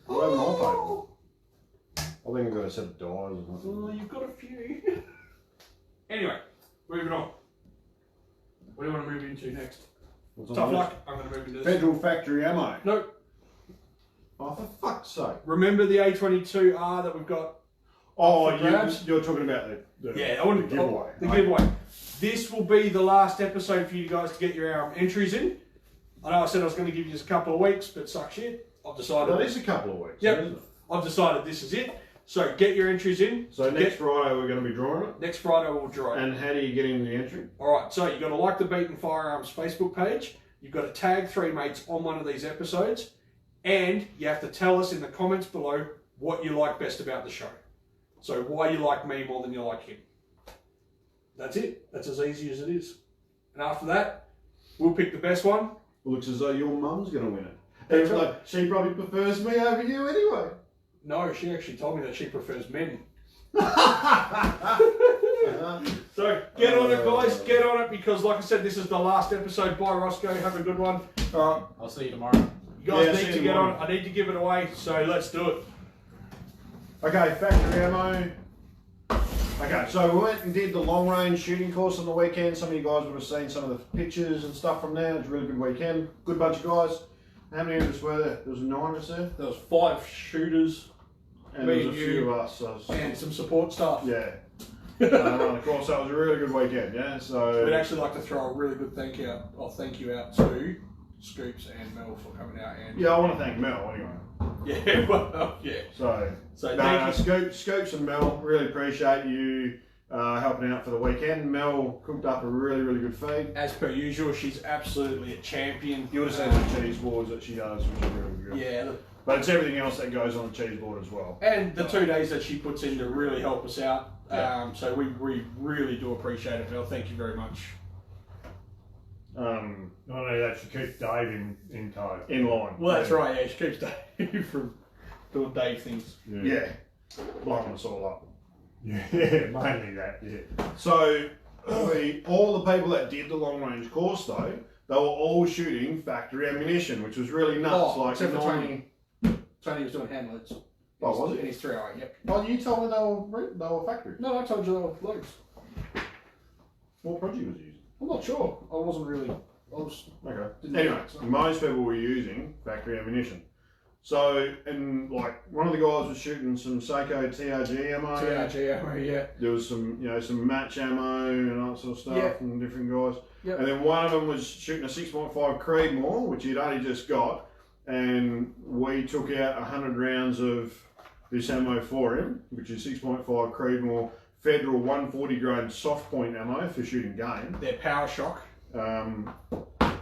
What haven't I paid for? I think I've got a set of dies or something. Oh, you've got a few. Anyway, moving on. What do you want to move into next? What's on Tough this? luck. I'm going to move into this. Federal factory ammo. Nope. Oh, for fuck's sake. Remember the A22R that we've got? Oh, For grabs? you're talking about the Yeah, I want the giveaway. The giveaway. This will be the last episode for you guys to get your entries in. I know I said I was going to give you just a couple of weeks, but suck shit. I've decided. That is a couple of weeks, Yep. isn't it? I've decided this is it. So get your entries in. So next Friday we're going to be drawing it. Next Friday we'll draw it. And how do you get in the entry? Alright, so you've got to like the Beaten Firearms Facebook page. You've got to tag 3 mates on one of these episodes. And you have to tell us in the comments below what you like best about the show. So why you like me more than you like him. That's it. That's as easy as it is. And after that, we'll pick the best one. Looks as though your mum's going to win it. That's Even right. though she probably prefers me over you anyway. No, she actually told me that she prefers men. So get on it, guys. Get on it because, like I said, this is the last episode. Bye, Roscoe. Have a good one. Alright. I'll see you tomorrow. You guys Yeah, see need you to get tomorrow. on it. I need to give it away, so let's do it. Okay, factory ammo. Okay, so we went and did the long range shooting course on the weekend. Some of you guys would have seen some of the pictures and stuff from there. It's a really good weekend. Good bunch of guys. How many of us were there? There was 9 of us there. There was 5 shooters And Me there was a and few you. of us. So and some support staff. yeah. Of course, that was a really good weekend, yeah? So We'd actually like to throw a really good thank you out to Scoops and Mel for coming out and yeah, I want to thank Mel anyway. yeah, well, yeah. So Thank you. Scoops and Mel, really appreciate you helping out for the weekend. Mel cooked up a really, really good feed. As per usual, she's absolutely a champion. You would have seen the cheese boards that she does, which are really good. Yeah, But it's everything else that goes on the cheese board as well. and the 2 days that she puts in to really help us out. Yeah. So we really do appreciate it, Mel. Thank you very much. Not only that, she keeps Dave in tow. In line. Well, that's right. Yeah, she keeps Dave from doing Dave things. Yeah. Blowing us all up. Yeah, mainly that, yeah. So, all the people that did the long range course though, they were all shooting factory ammunition, which was really nuts. Oh, like except for 90 Tony was doing hand loads. Oh, was he? In his 308, yep. Oh, you told me they were factory. No, I told you they were loads. What project was you using? I'm not sure. I wasn't really. Okay. Didn't Anyway, know, so. most people were using factory ammunition. So, and like one of the guys was shooting some Seiko TRG ammo. TRG ammo, yeah. There was some, some match ammo and all that sort of stuff Yeah. from different guys. Yep. And then one of them was shooting a 6.5 Creedmoor, which he'd only just got, and we took out 100 rounds of this ammo for him, which is 6.5 Creedmoor Federal 140 grain soft point ammo for shooting game. Their Powershok.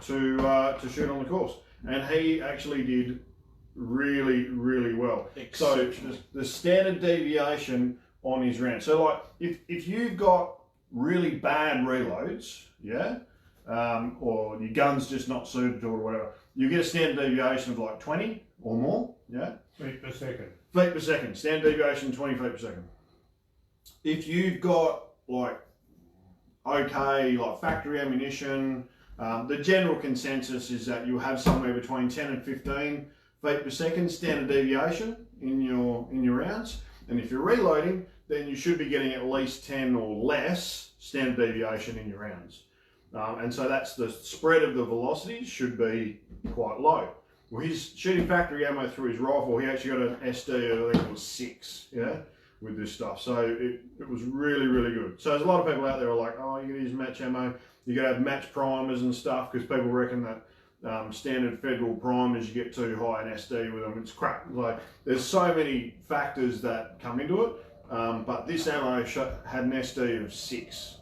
To shoot on the course, and he actually did really well. So the standard deviation on his round. So like if you've got really bad reloads, yeah, or your gun's just not suited to it or whatever, you get a standard deviation of like 20 or more, yeah. Feet per second. Feet per second. Standard deviation 20 feet per second. If you've got like like factory ammunition, the general consensus is that you'll have somewhere between 10 and 15 feet per second standard deviation in your rounds. And if you're reloading, then you should be getting at least 10 or less standard deviation in your rounds. And so that's the spread of the velocities should be quite low. Well, he's shooting factory ammo through his rifle. He actually got an SD, I think it was 6, yeah, with this stuff. So it was really good. So there's a lot of people out there who are like, oh, you can use match ammo. You got to have match primers and stuff because people reckon that standard Federal primers, you get too high an SD with them. It's crap. Like there's so many factors that come into it. But this ammo had an SD of 6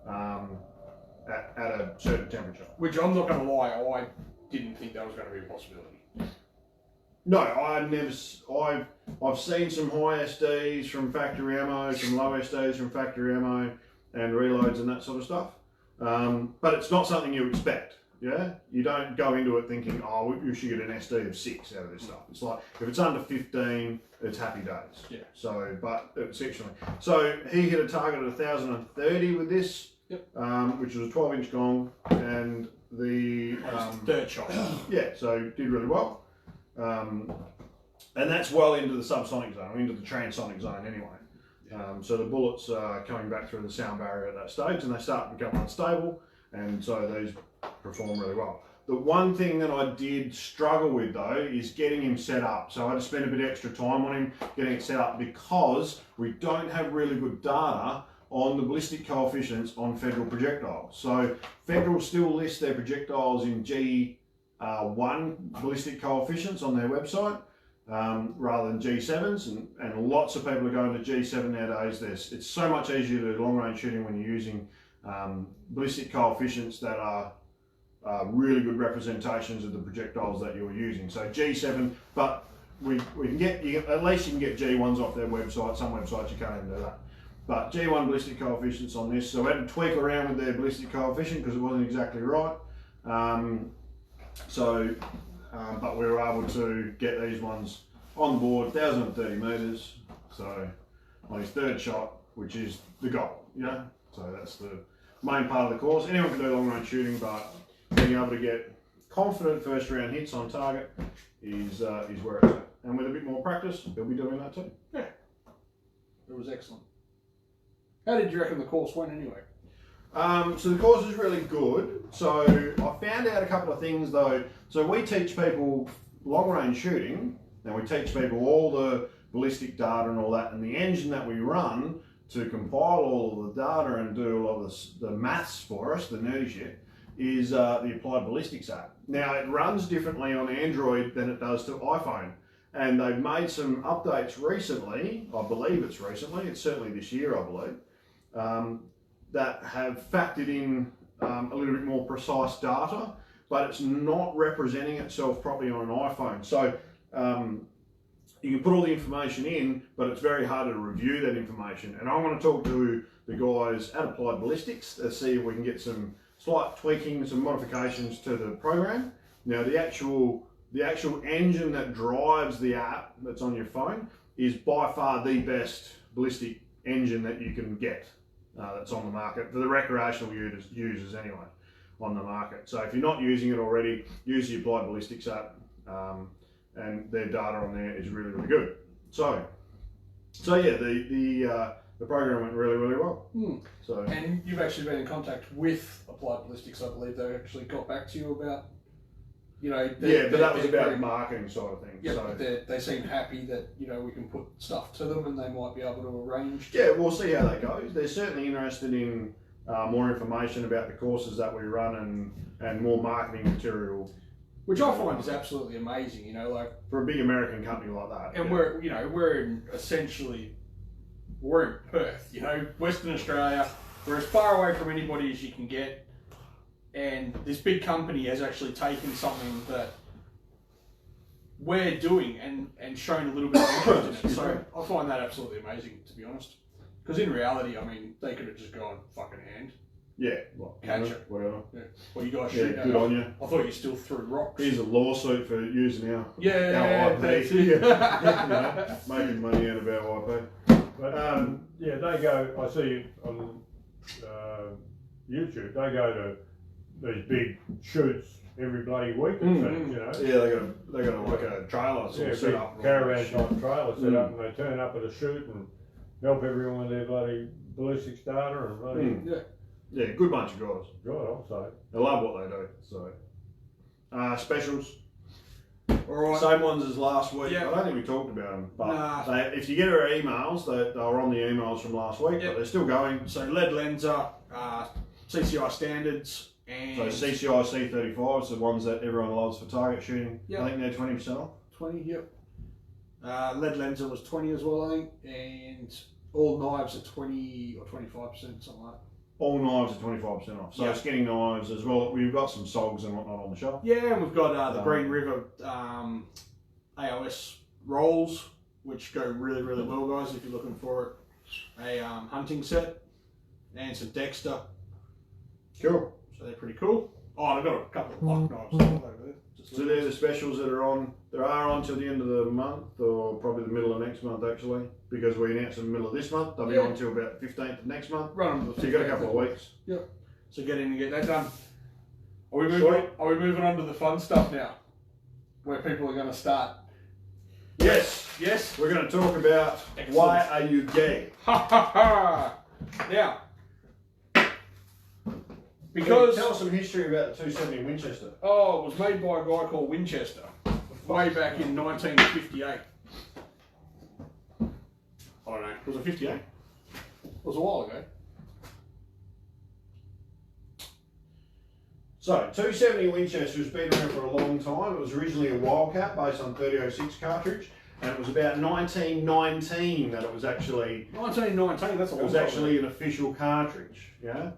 at a certain temperature. Which I'm not going to lie, I didn't think that was going to be a possibility. No, I've seen some high SDs from factory ammo, some low SDs from factory ammo, and reloads and that sort of stuff. But it's not something you expect. Yeah, you don't go into it thinking, oh, you should get an SD of 6 out of this stuff. It's like if it's under 15, it's happy days. Yeah. So, but exceptionally. So he hit a target of 1,030 with this, yep. Which was a 12-inch gong, and the third shot. Yeah, so did really well. And that's well into the subsonic zone, into the transonic zone anyway. So the bullets are coming back through the sound barrier at that stage, and they start to become unstable, and so these perform really well. The one thing that I did struggle with though is getting him set up. So I had to spend a bit extra time on him getting it set up because we don't have really good data on the ballistic coefficients on Federal projectiles. So Federal still lists their projectiles in G1 ballistic coefficients on their website rather than G7s, and lots of people are going to G7 nowadays. It's so much easier to do long range shooting when you're using ballistic coefficients that are really good representations of the projectiles that you're using. So G7, but we can get, at least you can get G1s off their website. Some websites you can't even do that. But G1 ballistic coefficients on this, so we had to tweak around with their ballistic coefficient because it wasn't exactly right. But we were able to get these ones on the board, 1,030 metres, so on his third shot, which is the goal, you know? So that's the main part of the course. Anyone can do long range shooting, but being able to get confident first round hits on target is where it's at. And with a bit more practice, they'll be doing that too. Yeah, it was excellent. How did you reckon the course went anyway? So the course is really good. So I found out a couple of things though. So we teach people long range shooting, and we teach people all the ballistic data and all that, and the engine that we run to compile all of the data and do a lot of the maths for us, the nerdy shit, is the Applied Ballistics app. Now it runs differently on Android than it does to iPhone, and they've made some updates recently, I believe it's recently, it's certainly this year I believe, that have factored in a little bit more precise data, but it's not representing itself properly on an iPhone. So you can put all the information in, but it's very hard to review that information. And I want to talk to the guys at Applied Ballistics to see if we can get some slight tweaking, some modifications to the program. Now the actual engine that drives the app that's on your phone is by far the best ballistic engine that you can get that's on the market for the recreational users anyway on the market. So if you're not using it already, use the Applied Ballistics app, and their data on there is really good. So yeah, the program went really well. So, and you've actually been in contact with Applied Ballistics, I believe. They actually got back to you about, you know... but that was about marketing side of things. Yeah, so. but they seem happy that, you know, we can put stuff to them and they might be able to arrange... Yeah, we'll see how that goes. They're certainly interested in more information about the courses that we run and more marketing material. Which I find is absolutely amazing, you know, like... For a big American company like that. And we're in essentially we're in Perth, you know, Western Australia. We're as far away from anybody as you can get. And this big company has actually taken something that we're doing and shown a little bit of interest in it. So I find that absolutely amazing, to be honest. Because in reality, I mean, they could have just gone fucking hand. Yeah. Catch it. Whatever. Yeah. Well, you guys Yeah, shoot good on you. I thought you still threw rocks. Here's a lawsuit for using our Yeah, that's IP. it. You know, making money out of our IP. But yeah, they go. I see on YouTube. They go to these big shoots every bloody week. You know. Yeah, they got like a trailer sort of set big up. caravan type trailer set up, and they turn up at a shoot and help everyone with their bloody ballistics data and bloody. Yeah, good bunch of guys. God, I'll say. They love what they do. So, specials. Alright. Same ones as last week. Yeah. I don't think we talked about them, but Nah. if you get our emails, they were on the emails from last week, but they're still going. So lead lenser, CCI standards, and So CCI C35 is the ones that everyone loves for target shooting. Yep. I think they're 20% off. 20, yep. Lead lenser was 20 as well, I think, and all knives are 20 or 25%, something like that. All knives are 25% off. So Yep. skinning knives as well. We've got some SOGs and whatnot on the shop. Yeah, and we've got the Green River AOS rolls, which go really, really well, guys, if you're looking for it. A hunting set, and some Dexter. Cool. So they're pretty cool. Oh, and I've got a couple of lock knives over there. So they're the specials that are on. There are on till the end of the month, or probably the middle of next month actually, because we announced in the middle of this month. They'll be on till about the 15th of next month. Run them to the So you got a couple of weeks. Yep. So get in and get that done. Are we moving on to the fun stuff now? Where people are going to start. Yes. Yes. We're going to talk about Excellent. why are you gay? Ha ha ha! Now, because tell us some history about the 270 Winchester. it was made by a guy called Winchester way back in 1958. I don't know. Was it 58? It was a while ago. So 270 Winchester has been around for a long time. It was originally a Wildcat based on 3006 cartridge, and it was about 1919 that it was actually. 1919. That's a It long was time actually ago. an official cartridge, yeah? I think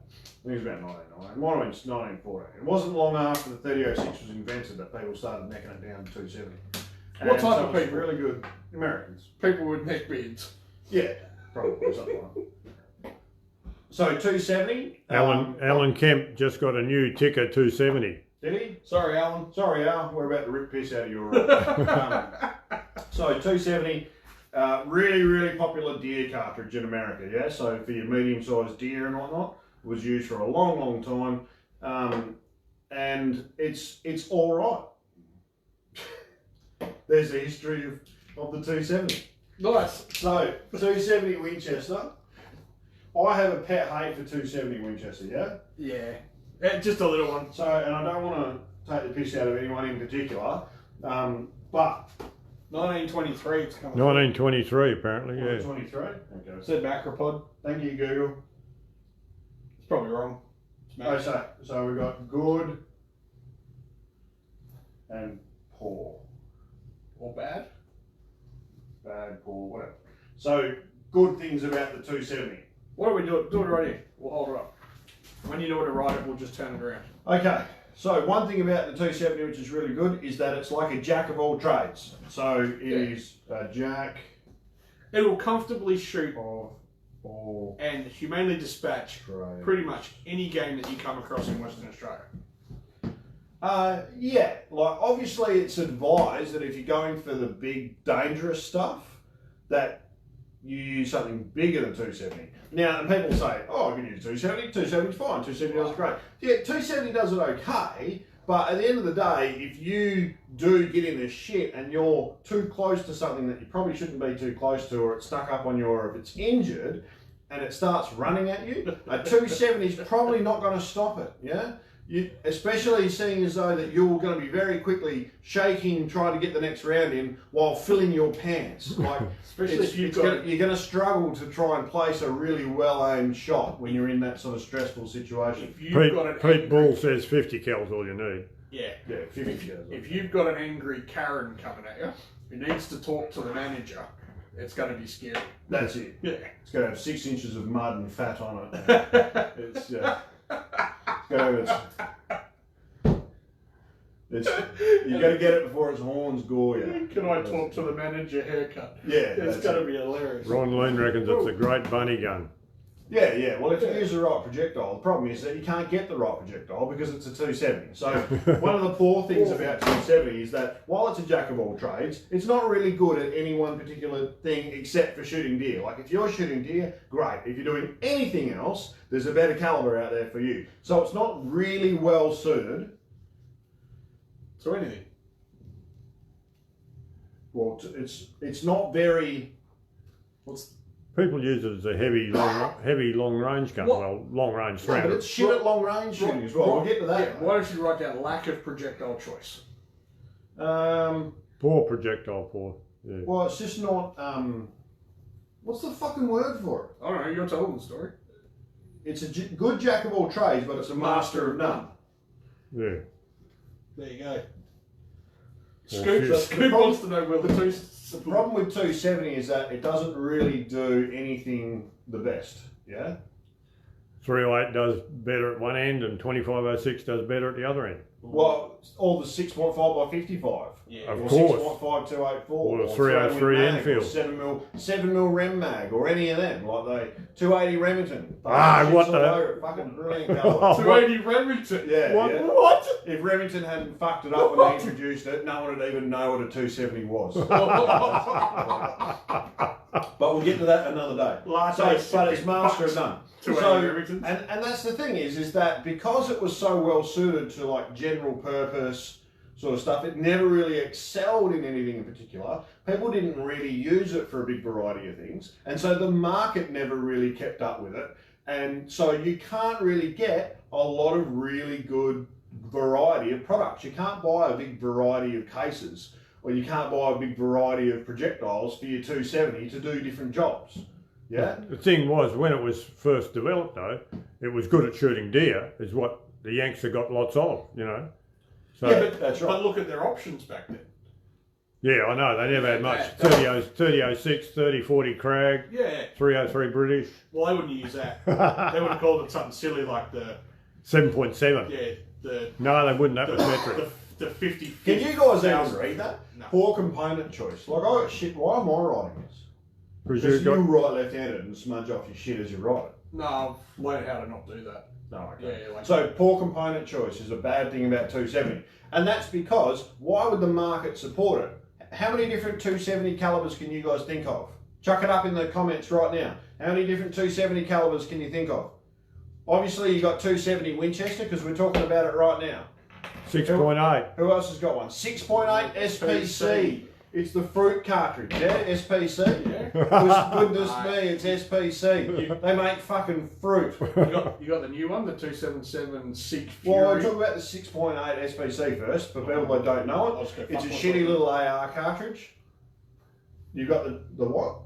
it was about 1909. It might have been 1914. It wasn't long after the 3006 was invented that people started necking it down to 270. What And type so of it was people? Really good Americans. People with neck beards. Yeah, probably something like that. So 270. Alan Kemp just got a new ticker 270. Did he? Sorry, Alan. Sorry, Al. We're about to rip piss out of your. So 270. Really, really popular deer cartridge in America, yeah? So for your medium-sized deer and whatnot, it was used for a long, long time. And it's all right. There's the history of the 270. Nice. So, 270 Winchester. I have a pet hate for 270 Winchester, yeah? Yeah. Just a little one. So, and I don't want to take the piss out of anyone in particular, but 1923. It's coming. 1923 apparently, yeah. 23. Okay. Said macropod. Thank you, Google. It's probably wrong. It's So we've got good and poor. Or bad. Bad, poor, whatever. So, good things about the 270. What do we do? Do it right here. We'll hold it up. When you know where to write it, we'll just turn it around. Okay, so one thing about the 270 which is really good is that it's like a jack of all trades. So it is a jack It will comfortably shoot of all and humanely dispatch trades. pretty much any game that you come across in Western Australia. Yeah, like obviously it's advised that if you're going for the big dangerous stuff that you use something bigger than 270. Now, and people say, oh, I can use 270, 270 is fine, 270 does great. Yeah, 270 does it okay, but at the end of the day, if you do get in the shit and you're too close to something that you probably shouldn't be too close to, or it's stuck up on you, or if it's injured and it starts running at you, a 270 is probably not going to stop it, yeah? Especially seeing as though that you're going to be very quickly shaking, trying to get the next round in while filling your pants. Like, Especially if you've got... you're going to struggle to try and place a really well-aimed shot when you're in that sort of stressful situation. If you've got an Pete angry... Bull says 50 cal's all you need. Yeah. Yeah, 50 If you've got an angry Karen coming at you who needs to talk to the manager it's going to be scary. That's it. Yeah. It's going to have 6 inches of mud and fat on it. It's going to have you got to get it before its horns gore you. Can I talk to the manager haircut? Yeah, It's going to be hilarious. Ron Lean reckons it's a great bunny gun. Yeah. Well, if you use the right projectile, the problem is that you can't get the right projectile because it's a 270. So one of the poor things about 270 is that while it's a jack of all trades, it's not really good at any one particular thing except for shooting deer. Like if you're shooting deer, great. If you're doing anything else, there's a better caliber out there for you. So it's not really well suited. So anything. Well, it's not very. People use it as a heavy long range gun. What? Well, long range Yeah, but round. it's shit at long range shooting as well. We'll get to that. Yeah, why don't you write down lack of projectile choice? Poor projectile, poor. Yeah. Well, it's just not. What's the fucking word for it? I don't know. You're telling the story. It's a good jack of all trades, but it's a master of none. Yeah. There you go. Well, Scoop wants to know where the two. The problem with 270 is that it doesn't really do anything the best. Yeah. 308 does better at one end, and 2506 does better at the other end. Well, all the 6.5 by 55. Yeah. Of Or course. 6.5 284. Or the 303 Enfield. 7mm Rem mag, or any of them, like the 280 Remington. What the? Fucking brilliant colour. 280 Remington. Yeah, What? yeah. What? If Remington hadn't fucked it up when they introduced it, no one would even know what a 270 was. But we'll get to that another day. But it's master of none. And that's the thing is that because it was so well suited to like general purpose sort of stuff, it never really excelled in anything in particular. People didn't really use it for a big variety of things, and so the market never really kept up with it. And so you can't really get a lot of really good variety of products. You can't buy a big variety of cases, or you can't buy a big variety of projectiles for your 270 to do different jobs. Yeah. The thing was, when it was first developed, though, it was good at shooting deer. Is what the Yanks have got lots of, you know. So, Yeah, but that's right. But look at their options back then. yeah, I know they never had much. 3006, 3040 Crag, Yeah. 303 British, Well, they wouldn't use that. They would have called it something silly like the 7.7. No, they wouldn't. That was metric. The 50. Can you guys even read that? No. Poor component choice. Like, oh shit, why am I writing this? Because Because you've you got write left-handed and smudge off your shit as you write it. No, I've learned how to not do that. No, okay. Yeah, like So poor component choice is a bad thing about 270. And that's because, why would the market support it? How many different 270 calibers can you guys think of? Chuck it up in the comments right now. How many different 270 calibers can you think of? Obviously you got 270 Winchester because we're talking about it right now. 6.8. Who else has got one? 6.8 SPC. It's the fruit cartridge, yeah? SPC? Yeah. Goodness me, it's SPC. They make fucking fruit. You got the new one, the 277 Sig Fury. Well, we'll talk about the 6.8 SPC first, for people that don't know it. It's a shitty little AR cartridge. You got the what?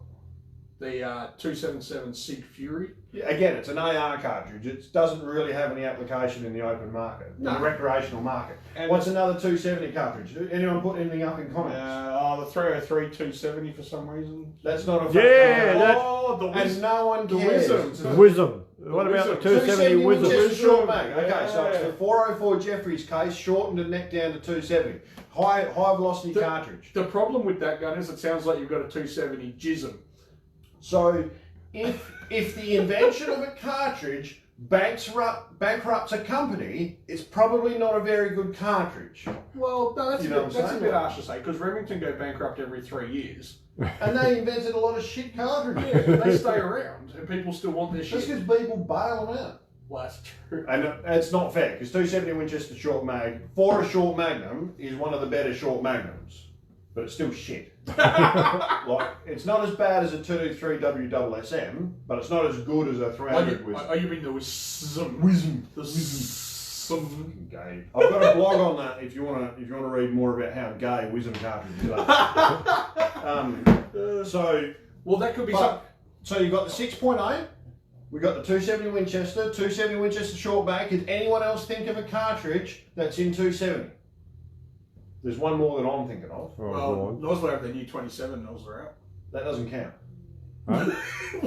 The 277 Sig Fury. Yeah, again, it's an AR cartridge. It doesn't really have any application in the open market, in the recreational market. And what's another 270 cartridge? Anyone put anything up in comments? The 303 270 for some reason. That's not a Yeah, that's the and no one the cares. Wisdom. Wisdom. What about the 270 Winchester Wisdom? short mag. Okay, so it's Yeah. the 404 Jeffries case, shortened and neck down to 270. High velocity cartridge. The problem with that gun is it sounds like you've got a 270 jism. So if the invention of a cartridge bankrupts a company, it's probably not a very good cartridge. Well, no, that's, You know what I'm that's a saying? bit harsh to say, because Remington go bankrupt every 3 years. And they invented a lot of shit cartridges. Yeah, but they stay around, and people still want their Just shit. because people bail them out. Well, that's true. And it's not fair, because 270 Winchester short mag, for a short magnum, is one of the better short magnums. But it's still shit. Like, it's not as bad as a 223 WSSM, but it's not as good as a 300 Wisdom. Are you mean the Wisdom? The Wisdom. Gay. I've got a blog on that if you want to read more about how gay Wisdom cartridges are. Well, that could be something. So you've got the 6.8, we got the 270 Winchester, 270 Winchester short mag. Can anyone else think of a cartridge that's in 270? There's one more that I'm thinking of. Oh, go Well, on. Nosler have their new 27 Nosler out. That doesn't count. Huh?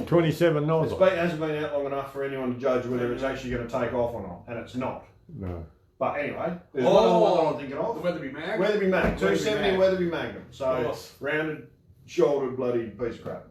27 nozzle. It hasn't been out long enough for anyone to judge whether it's actually going to take off or not, and it's not. No. But anyway, there's one other one I'm thinking The of. Weatherby Mag. Weatherby Mag, 270 Weatherby Magnum. So Nice. rounded, shouldered, bloody piece of crap.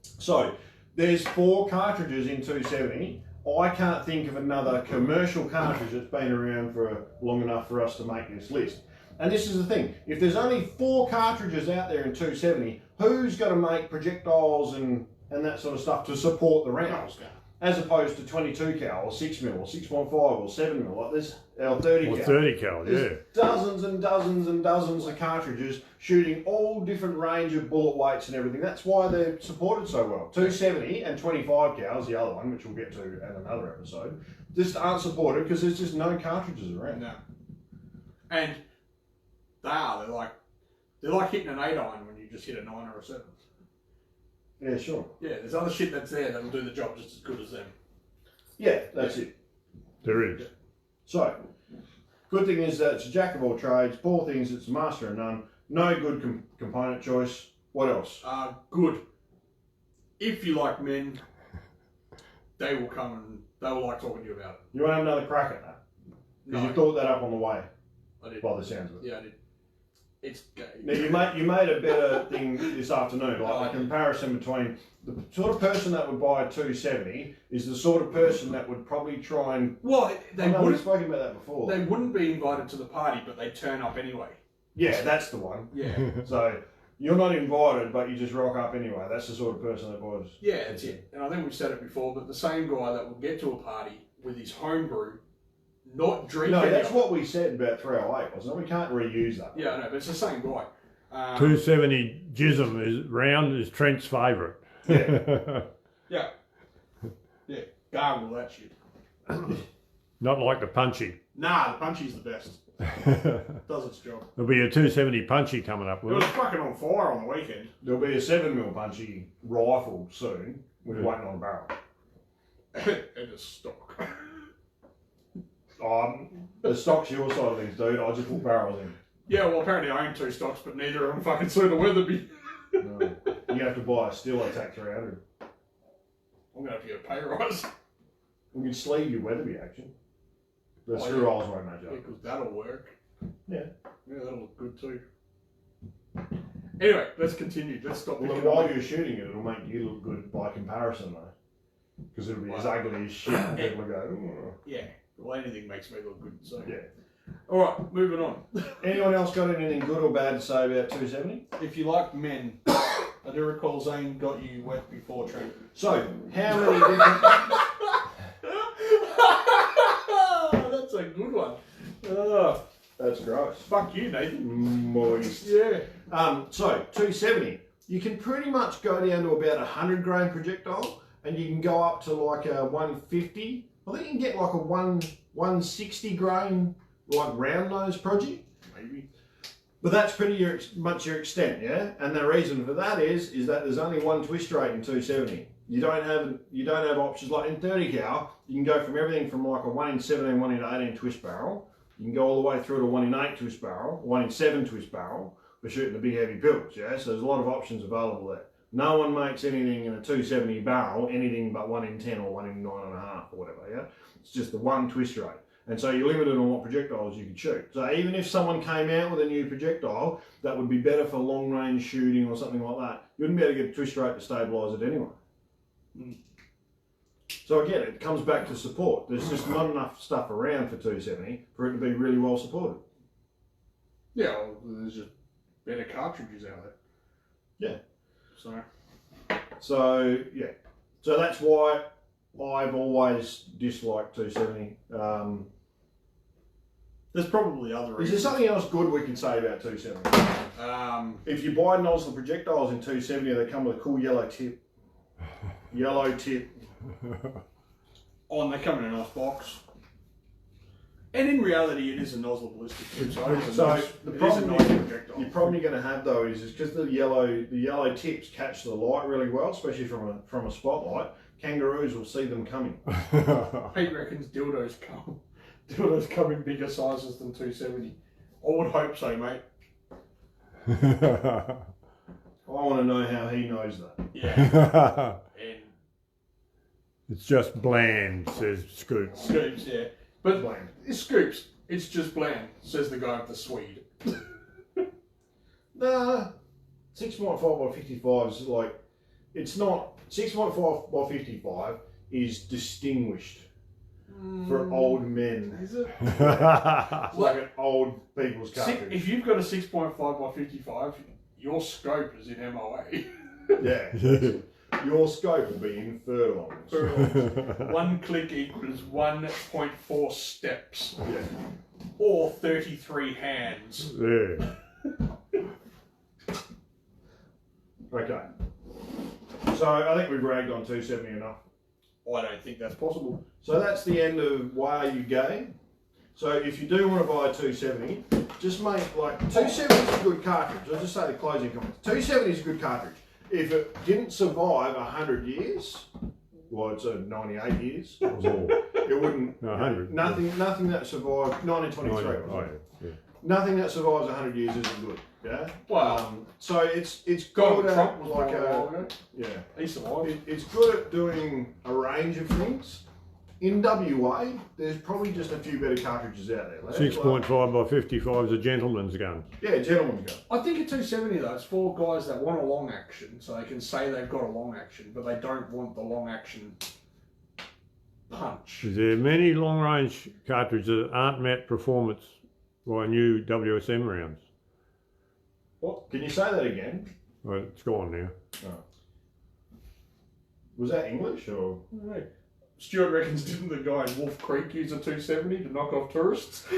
So there's 4 cartridges in 270. I can't think of another commercial cartridge that's been around for long enough for us to make this list. And this is the thing, if there's only 4 cartridges out there in 270, who's going to make projectiles and that sort of stuff to support the rounds? As opposed to 22 cal or 6mm or 6.5 or 7mm, like this, or 30 cal. Or 30 cal, yeah. There's dozens and dozens and dozens of cartridges shooting all different range of bullet weights and everything. That's why they're supported so well. 270 and 25 cal is the other one, which we'll get to in another episode, just aren't supported because there's just no cartridges around. No. And they're like hitting an 8-iron when you just hit a 9 or a 7. Yeah, sure. Yeah, there's other shit that's there that'll do the job just as good as them. Yeah, that's it. There is. So, good thing is that it's a jack of all trades. Poor thing is it's a master of none. No good component choice. What else? Good. If you like men, they will come and they will like talking to you about it. You want to have another crack at that? Because you thought that up on the way, I did. by the sounds of it. Yeah, I did. It's gay. Now you made a better thing this afternoon, like a comparison between the sort of person that would buy a 270 is the sort of person that would probably try and. Well, we've spoken about that before. They wouldn't be invited to the party, but they turn up anyway. Yeah, that's the one. Yeah. So you're not invited, but you just rock up anyway. That's the sort of person that buys. Yeah, that's it. And I think we've said it before, but the same guy that will get to a party with his homebrew, not drinking. No, that's what we said about 308, wasn't it? We can't reuse that. Yeah, I know, but it's the same guy. 270 Jism is round is Trent's favourite. Yeah. Yeah. Yeah. Gargle that shit. Not like the Punchy. Nah, the Punchy's the best. Does its job. There'll be a 270 Punchy coming up It with was it. fucking on fire on the weekend. There'll be a 7mm Punchy rifle soon. We're waiting on a barrel. And a stock. The stock's your side of things, dude. I just put barrels in. Yeah, well, apparently I own 2 stocks, but neither of them fucking suit a Weatherby. No. You have to buy a Steel Attack 300. I'm going to have to get a pay rise. We can sleeve your Weatherby action. The Oh, screw yeah. holes won't match Yeah, up. because that'll work. Yeah. Yeah, that'll look good too. Anyway, let's continue. Let's stop. Well, then picking while on- you're shooting it, it'll make you look good by comparison, though. Because it'll be as Wow. ugly as shit, and people will go, "Ooh." Yeah. Well, anything makes me look good. So. Yeah. All right, moving on. Anyone else got anything good or bad to say about 270? If you like men, I do recall Zaine got you wet before Trent. So, how many different... That's a good one. Oh, That's gross. fuck you, Nathan. Moist. Yeah. So, 270. You can pretty much go down to about 100 grain projectile, and you can go up to like a 150. I think you can get like a 160 grain, like round nose project. Maybe. But that's pretty much your extent, yeah. And the reason for that is that there's only one twist rate in 270. You don't have options like in 30 cal. You can go from everything from like a 1 in 17, 1 in 18 twist barrel. You can go all the way through to 1 in 8 twist barrel, 1 in 7 twist barrel for shooting the big heavy pills, yeah. So there's a lot of options available there. No one makes anything in a 270 barrel anything but 1 in 10 or 1 in 9.5 or whatever, yeah. It's just the one twist rate. And so you're limited on what projectiles you can shoot. So even if someone came out with a new projectile that would be better for long range shooting or something like that, you wouldn't be able to get a twist rate to stabilise it anyway. So again, it comes back to support. There's just not enough stuff around for 270 for it to be really well supported. Yeah, well, there's just better cartridges out there. Yeah. So, yeah. So that's why I've always disliked 270. there's probably other Is reasons. there something else good we can say about 270? If you buy nozzle projectiles in 270, they come with a cool yellow tip. Yellow tip. They come in a nice box. And in reality, it is a nozzle ballistic tip, so it is a So nice, the it is a problem nice projectile. you're probably going to have though is because the yellow tips catch the light really well, especially from a spotlight. Kangaroos will see them coming. Pete reckons dildos come in bigger sizes than 270. I would hope so, mate. I want to know how he knows that. Yeah. And It's just bland, says Scoop. Scoops, yeah. But Bland. it's Scoops. It's just bland, says the guy with the Swede. Nah, 6.5 by 55 is like, it's not, 6.5 by 55 is distinguished for old men. Is it? It's like an old people's cartridge. If you've got a 6.5 by 55, your scope is in MOA. Yeah. Your scope will be in furlongs. 1 click equals 1.4 steps. Yeah. Or 33 hands. Yeah. Okay. So I think we've ragged on 270 enough. I don't think that's possible. So that's the end of why are you gay. So if you do want to buy a 270, just make like 270 is a good cartridge. I'll just say the closing comments. 270 is a good cartridge. If it didn't survive 100 years, well, it's 98 years, it wouldn't. No, 100. Nothing that survived 1923. Oh, yeah. Nothing that survives 100 years isn't good. Yeah. Well, so it's Donald good Trump at was like born a while ago. yeah. He's alive. It's good at doing a range of things. In WA, there's probably just a few better cartridges out there. 6.5 by 55 is a gentleman's gun. Yeah, gentleman's gun. I think a 270 though, it's for guys that want a long action, so they can say they've got a long action, but they don't want the long action punch. Is there many long range cartridges that aren't met performance by new WSM rounds? What? Can you say that again? Well, it's gone now. Oh. Was that English or? No. Stuart reckons didn't the guy in Wolf Creek use a 270 to knock off tourists? So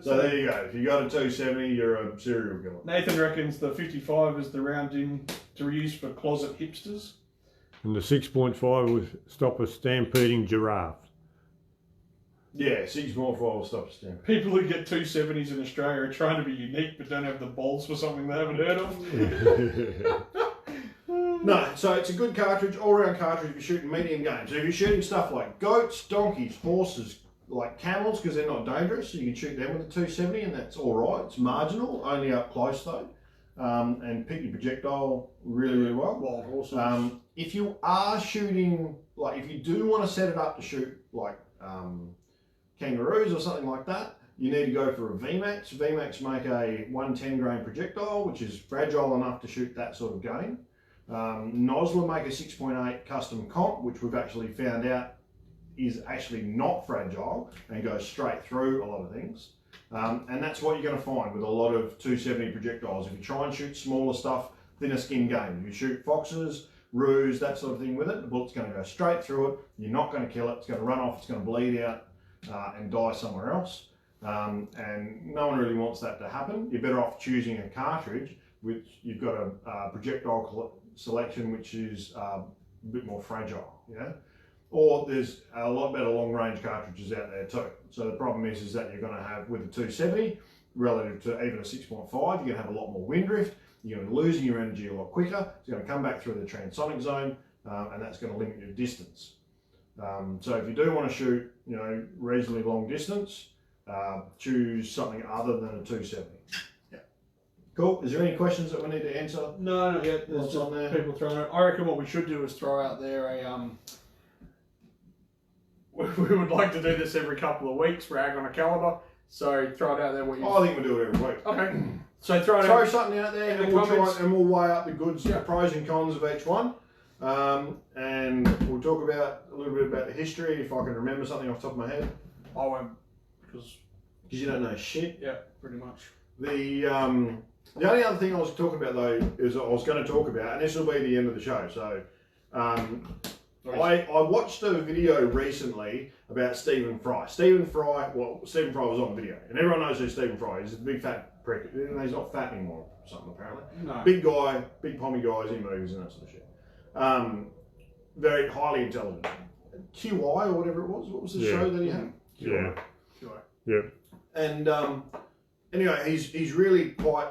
there you go. If you got a 270, you're a serial killer. Nathan reckons the 55 is the round in to use for closet hipsters. And the 6.5 would stop a stampeding giraffe. Yeah, 6.5 will stop a stamp. People who get 270s in Australia are trying to be unique but don't have the balls for something they haven't heard of. No, so it's a good cartridge, all-round cartridge if you're shooting medium game. So if you're shooting stuff like goats, donkeys, horses, like camels, because they're not dangerous, so you can shoot them with a 270 and that's all right. It's marginal, only up close though. And pick your projectile really, really well. Wild horses. If you are shooting, like if you do want to set it up to shoot like kangaroos or something like that, you need to go for a VMAX. VMAX make a 110 grain projectile, which is fragile enough to shoot that sort of game. Nosler make a 6.8 custom comp, which we've actually found out is actually not fragile and goes straight through a lot of things. And that's what you're going to find with a lot of 270 projectiles. If you try and shoot smaller stuff, thinner skin game, you shoot foxes, roos, that sort of thing with it, the bullet's going to go straight through it. You're not going to kill it. It's going to run off. It's going to bleed out and die somewhere else. And no one really wants that to happen. You're better off choosing a cartridge which you've got a projectile selection which is a bit more fragile, yeah? Or there's a lot better long range cartridges out there too. So the problem is that you're going to have with a 270 relative to even a 6.5, you're going to have a lot more wind drift. You're going to be losing your energy a lot quicker. It's going to come back through the transonic zone, and that's going to limit your distance. So if you do want to shoot, you know, reasonably long distance, choose something other than a 270. Yeah. Cool. Is there any questions that we need to answer? No, not yet. There's What's just on there? people throwing it. I reckon what we should do is throw out there a we would like to do this every couple of weeks, rag on a calendar. So throw it out there what you. I think we'll do it every week. Okay. So throw Something out there, in the and we'll comments. try and we'll weigh up the goods, the pros and cons of each one, and we'll talk about a little bit about the history if I can remember something off the top of my head. I won't because you don't know shit. yeah, pretty much. The only other thing I was talking about though is I was going to talk about, and this will be the end of the show. So I watched a video recently about Stephen Fry. Stephen Fry was on video, and everyone knows who Stephen Fry is. He's a big fat prick. He's not fat anymore or something apparently. No. Big guy, big pommy guys in movies and that sort of shit. Very highly intelligent. QI or whatever it was. What was the show that he had? Yeah. Sure. Yeah. And anyway, he's really quite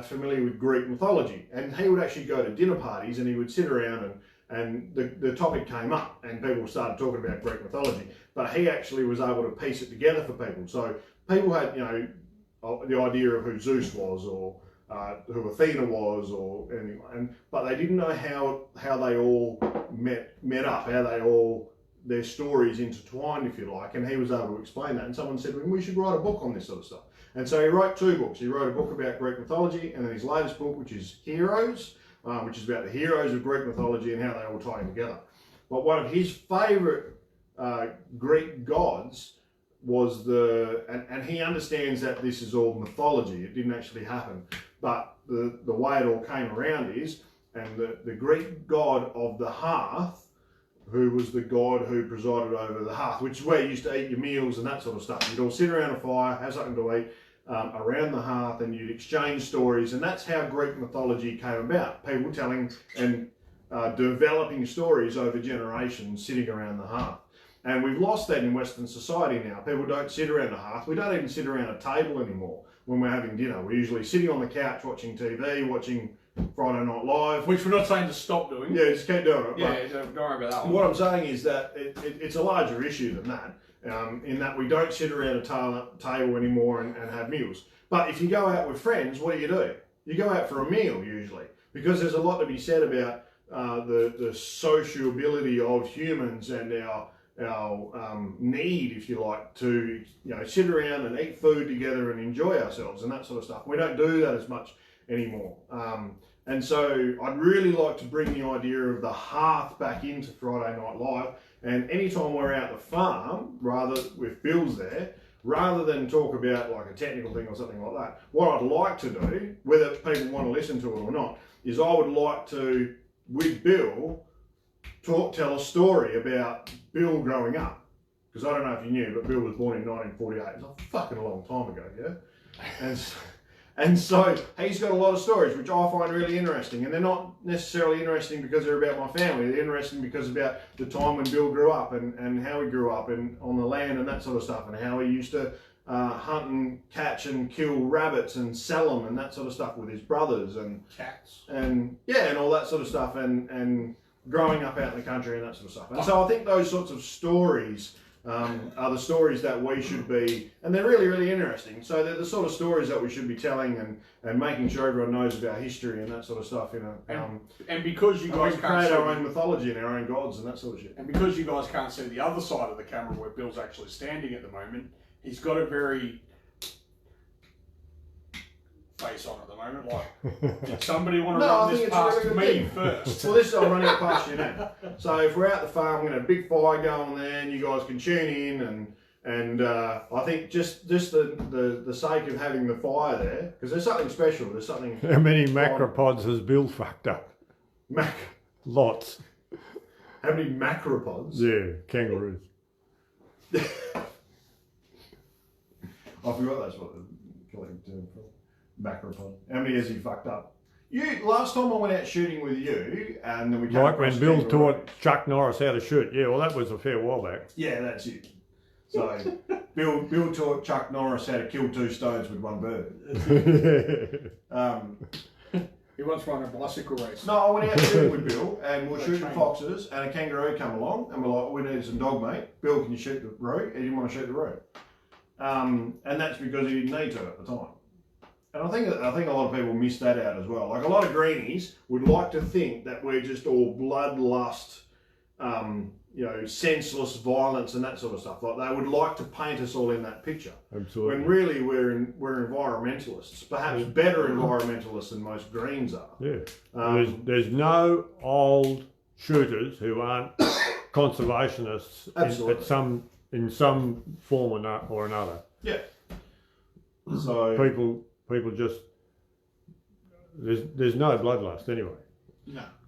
familiar with Greek mythology, and he would actually go to dinner parties and he would sit around and the topic came up and people started talking about Greek mythology, but he actually was able to piece it together for people. So people had, you know, the idea of who Zeus was or who Athena was or anyone, but they didn't know how they all met up, how they all their stories intertwined, if you like, and he was able to explain that. And someone said, well, we should write a book on this sort of stuff. And so he wrote 2 books. He wrote a book about Greek mythology, and then his latest book, which is Heroes, which is about the heroes of Greek mythology and how they all tie together. But one of his favourite Greek gods was and he understands that this is all mythology. It didn't actually happen. But the way it all came around is, and the Greek god of the hearth, who was the god who presided over the hearth, which is where you used to eat your meals and that sort of stuff. You'd all sit around a fire, have something to eat around the hearth, and you'd exchange stories. And that's how Greek mythology came about. People telling and developing stories over generations sitting around the hearth. And we've lost that in Western society now. People don't sit around a hearth. We don't even sit around a table anymore when we're having dinner. We're usually sitting on the couch watching TV, watching Friday Night Live. Which we're not saying to stop doing. Yeah, just keep doing it. Yeah, don't worry about that one. What I'm saying is that it's a larger issue than that, in that we don't sit around a table anymore and have meals. But if you go out with friends, what do? You go out for a meal usually, because there's a lot to be said about the sociability of humans and our need, if you like, to sit around and eat food together and enjoy ourselves and that sort of stuff. We don't do that as much anymore. And so I'd really like to bring the idea of the hearth back into Friday Night Live. And anytime we're out the farm, rather with Bill's there, rather than talk about like a technical thing or something like that, what I'd like to do, whether people want to listen to it or not, is I would like to, with Bill, tell a story about Bill growing up. Because I don't know if you knew, but Bill was born in 1948. It's a fucking long time ago, yeah? And so he's got a lot of stories which I find really interesting, and they're not necessarily interesting because they're about my family. They're interesting because about the time when Bill grew up and how he grew up and on the land and that sort of stuff, and how he used to hunt and catch and kill rabbits and sell them and that sort of stuff with his brothers and cats and all that sort of stuff, and growing up out in the country and that sort of stuff. And so I think those sorts of stories are the stories that we should be, and they're really, really interesting. So they're the sort of stories that we should be telling and making sure everyone knows about history and that sort of stuff. And because you guys can't create see our own mythology and our own gods and that sort of shit. And because you guys can't see the other side of the camera where Bill's actually standing at the moment, he's got a very face on at the moment. Like, did somebody want to run this past me first? Well, I'm running it past you now. So if we're out the farm, we're going to have a big fire going there, and you guys can tune in. And I think just the sake of having the fire there, because there's something special. There's something. How many macropods has Bill fucked up? Lots. How many macropods? Yeah, kangaroos. I forgot that's what the collective term for. Macropod. How many has he fucked up? Last time I went out shooting with you, and then we came like when Bill taught Chuck Norris how to shoot. Yeah, well, that was a fair while back. Yeah, that's it. So Bill taught Chuck Norris how to kill 2 stones with 1 bird. He once ran a bicycle race. No, I went out shooting with Bill, and we're shooting foxes, and a kangaroo come along, and we're like, we need some dog meat. Bill, can you shoot the root? He didn't want to shoot the root. And that's because he didn't need to at the time. And I think a lot of people miss that out as well. Like a lot of greenies would like to think that we're just all bloodlust, senseless violence and that sort of stuff. Like they would like to paint us all in that picture. Absolutely. When really we're environmentalists, perhaps better environmentalists than most greens are. Yeah. There's no old shooters who aren't conservationists in some form or another. Yeah. So people just there's no bloodlust anyway.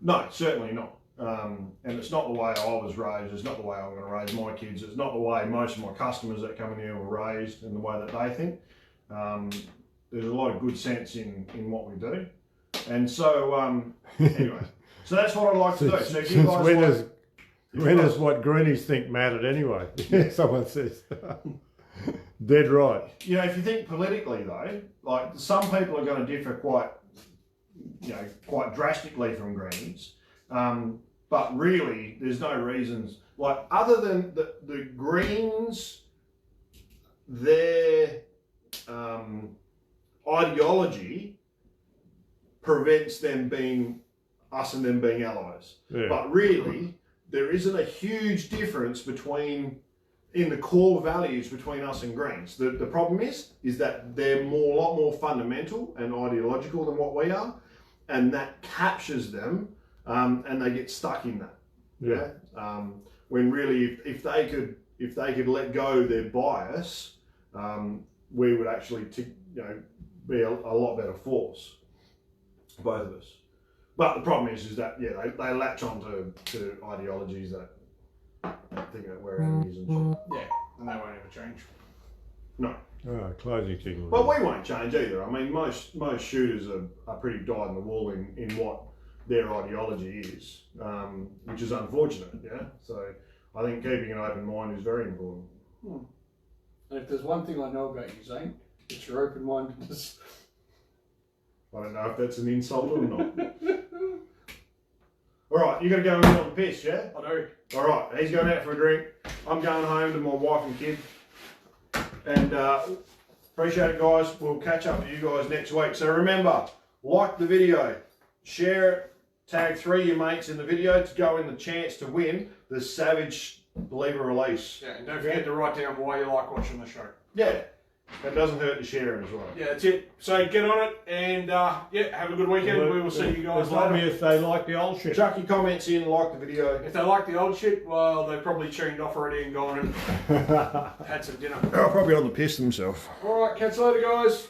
No, certainly not. And it's not the way I was raised. It's not the way I'm going to raise my kids. It's not the way most of my customers that come in here were raised and the way that they think. There's a lot of good sense in what we do. And so anyway, so that's what I'd like to do. So if you guys when does what greenies think mattered anyway? Someone says. Dead right. If you think politically though, like some people are going to differ quite drastically from greens, but really there's no reasons, like other than the greens, their ideology prevents them being us and them being allies. Yeah. But really, there isn't a huge difference in the core values between us and Greens. The problem is that they're a lot more fundamental and ideological than what we are, and that captures them, and they get stuck in that. Yeah. When really, if they could let go their bias, we would actually be a lot better force, both of us. But the problem is that they latch on to ideologies that think that we're enemies and shit. Yeah, and they won't ever change. No. Oh, closing signal. But we won't change either. I mean, most shooters are pretty dyed in the wool in what their ideology is, which is unfortunate. Yeah. So I think keeping an open mind is very important. And if there's one thing I know about you, Zaine, it's your open-mindedness. I don't know if that's an insult or not. All right, you got to go and get on the piss, yeah? I do. All right, he's going out for a drink. I'm going home to my wife and kid. And appreciate it, guys. We'll catch up with you guys next week. So remember, like the video, share it, tag 3 of your mates in the video to go in the chance to win the Savage Lever Release. Yeah, and don't forget to write down why you like watching the show. Yeah, it doesn't hurt to share it as well. Yeah, that's it. So get on it and have a good weekend. We will see you guys It's later. obvious they like the old shit. Chuck your comments in, like the video. If they like the old shit, well, they probably tuned off already and gone and had some dinner. They're probably on the piss themselves. All right, catch you later, guys.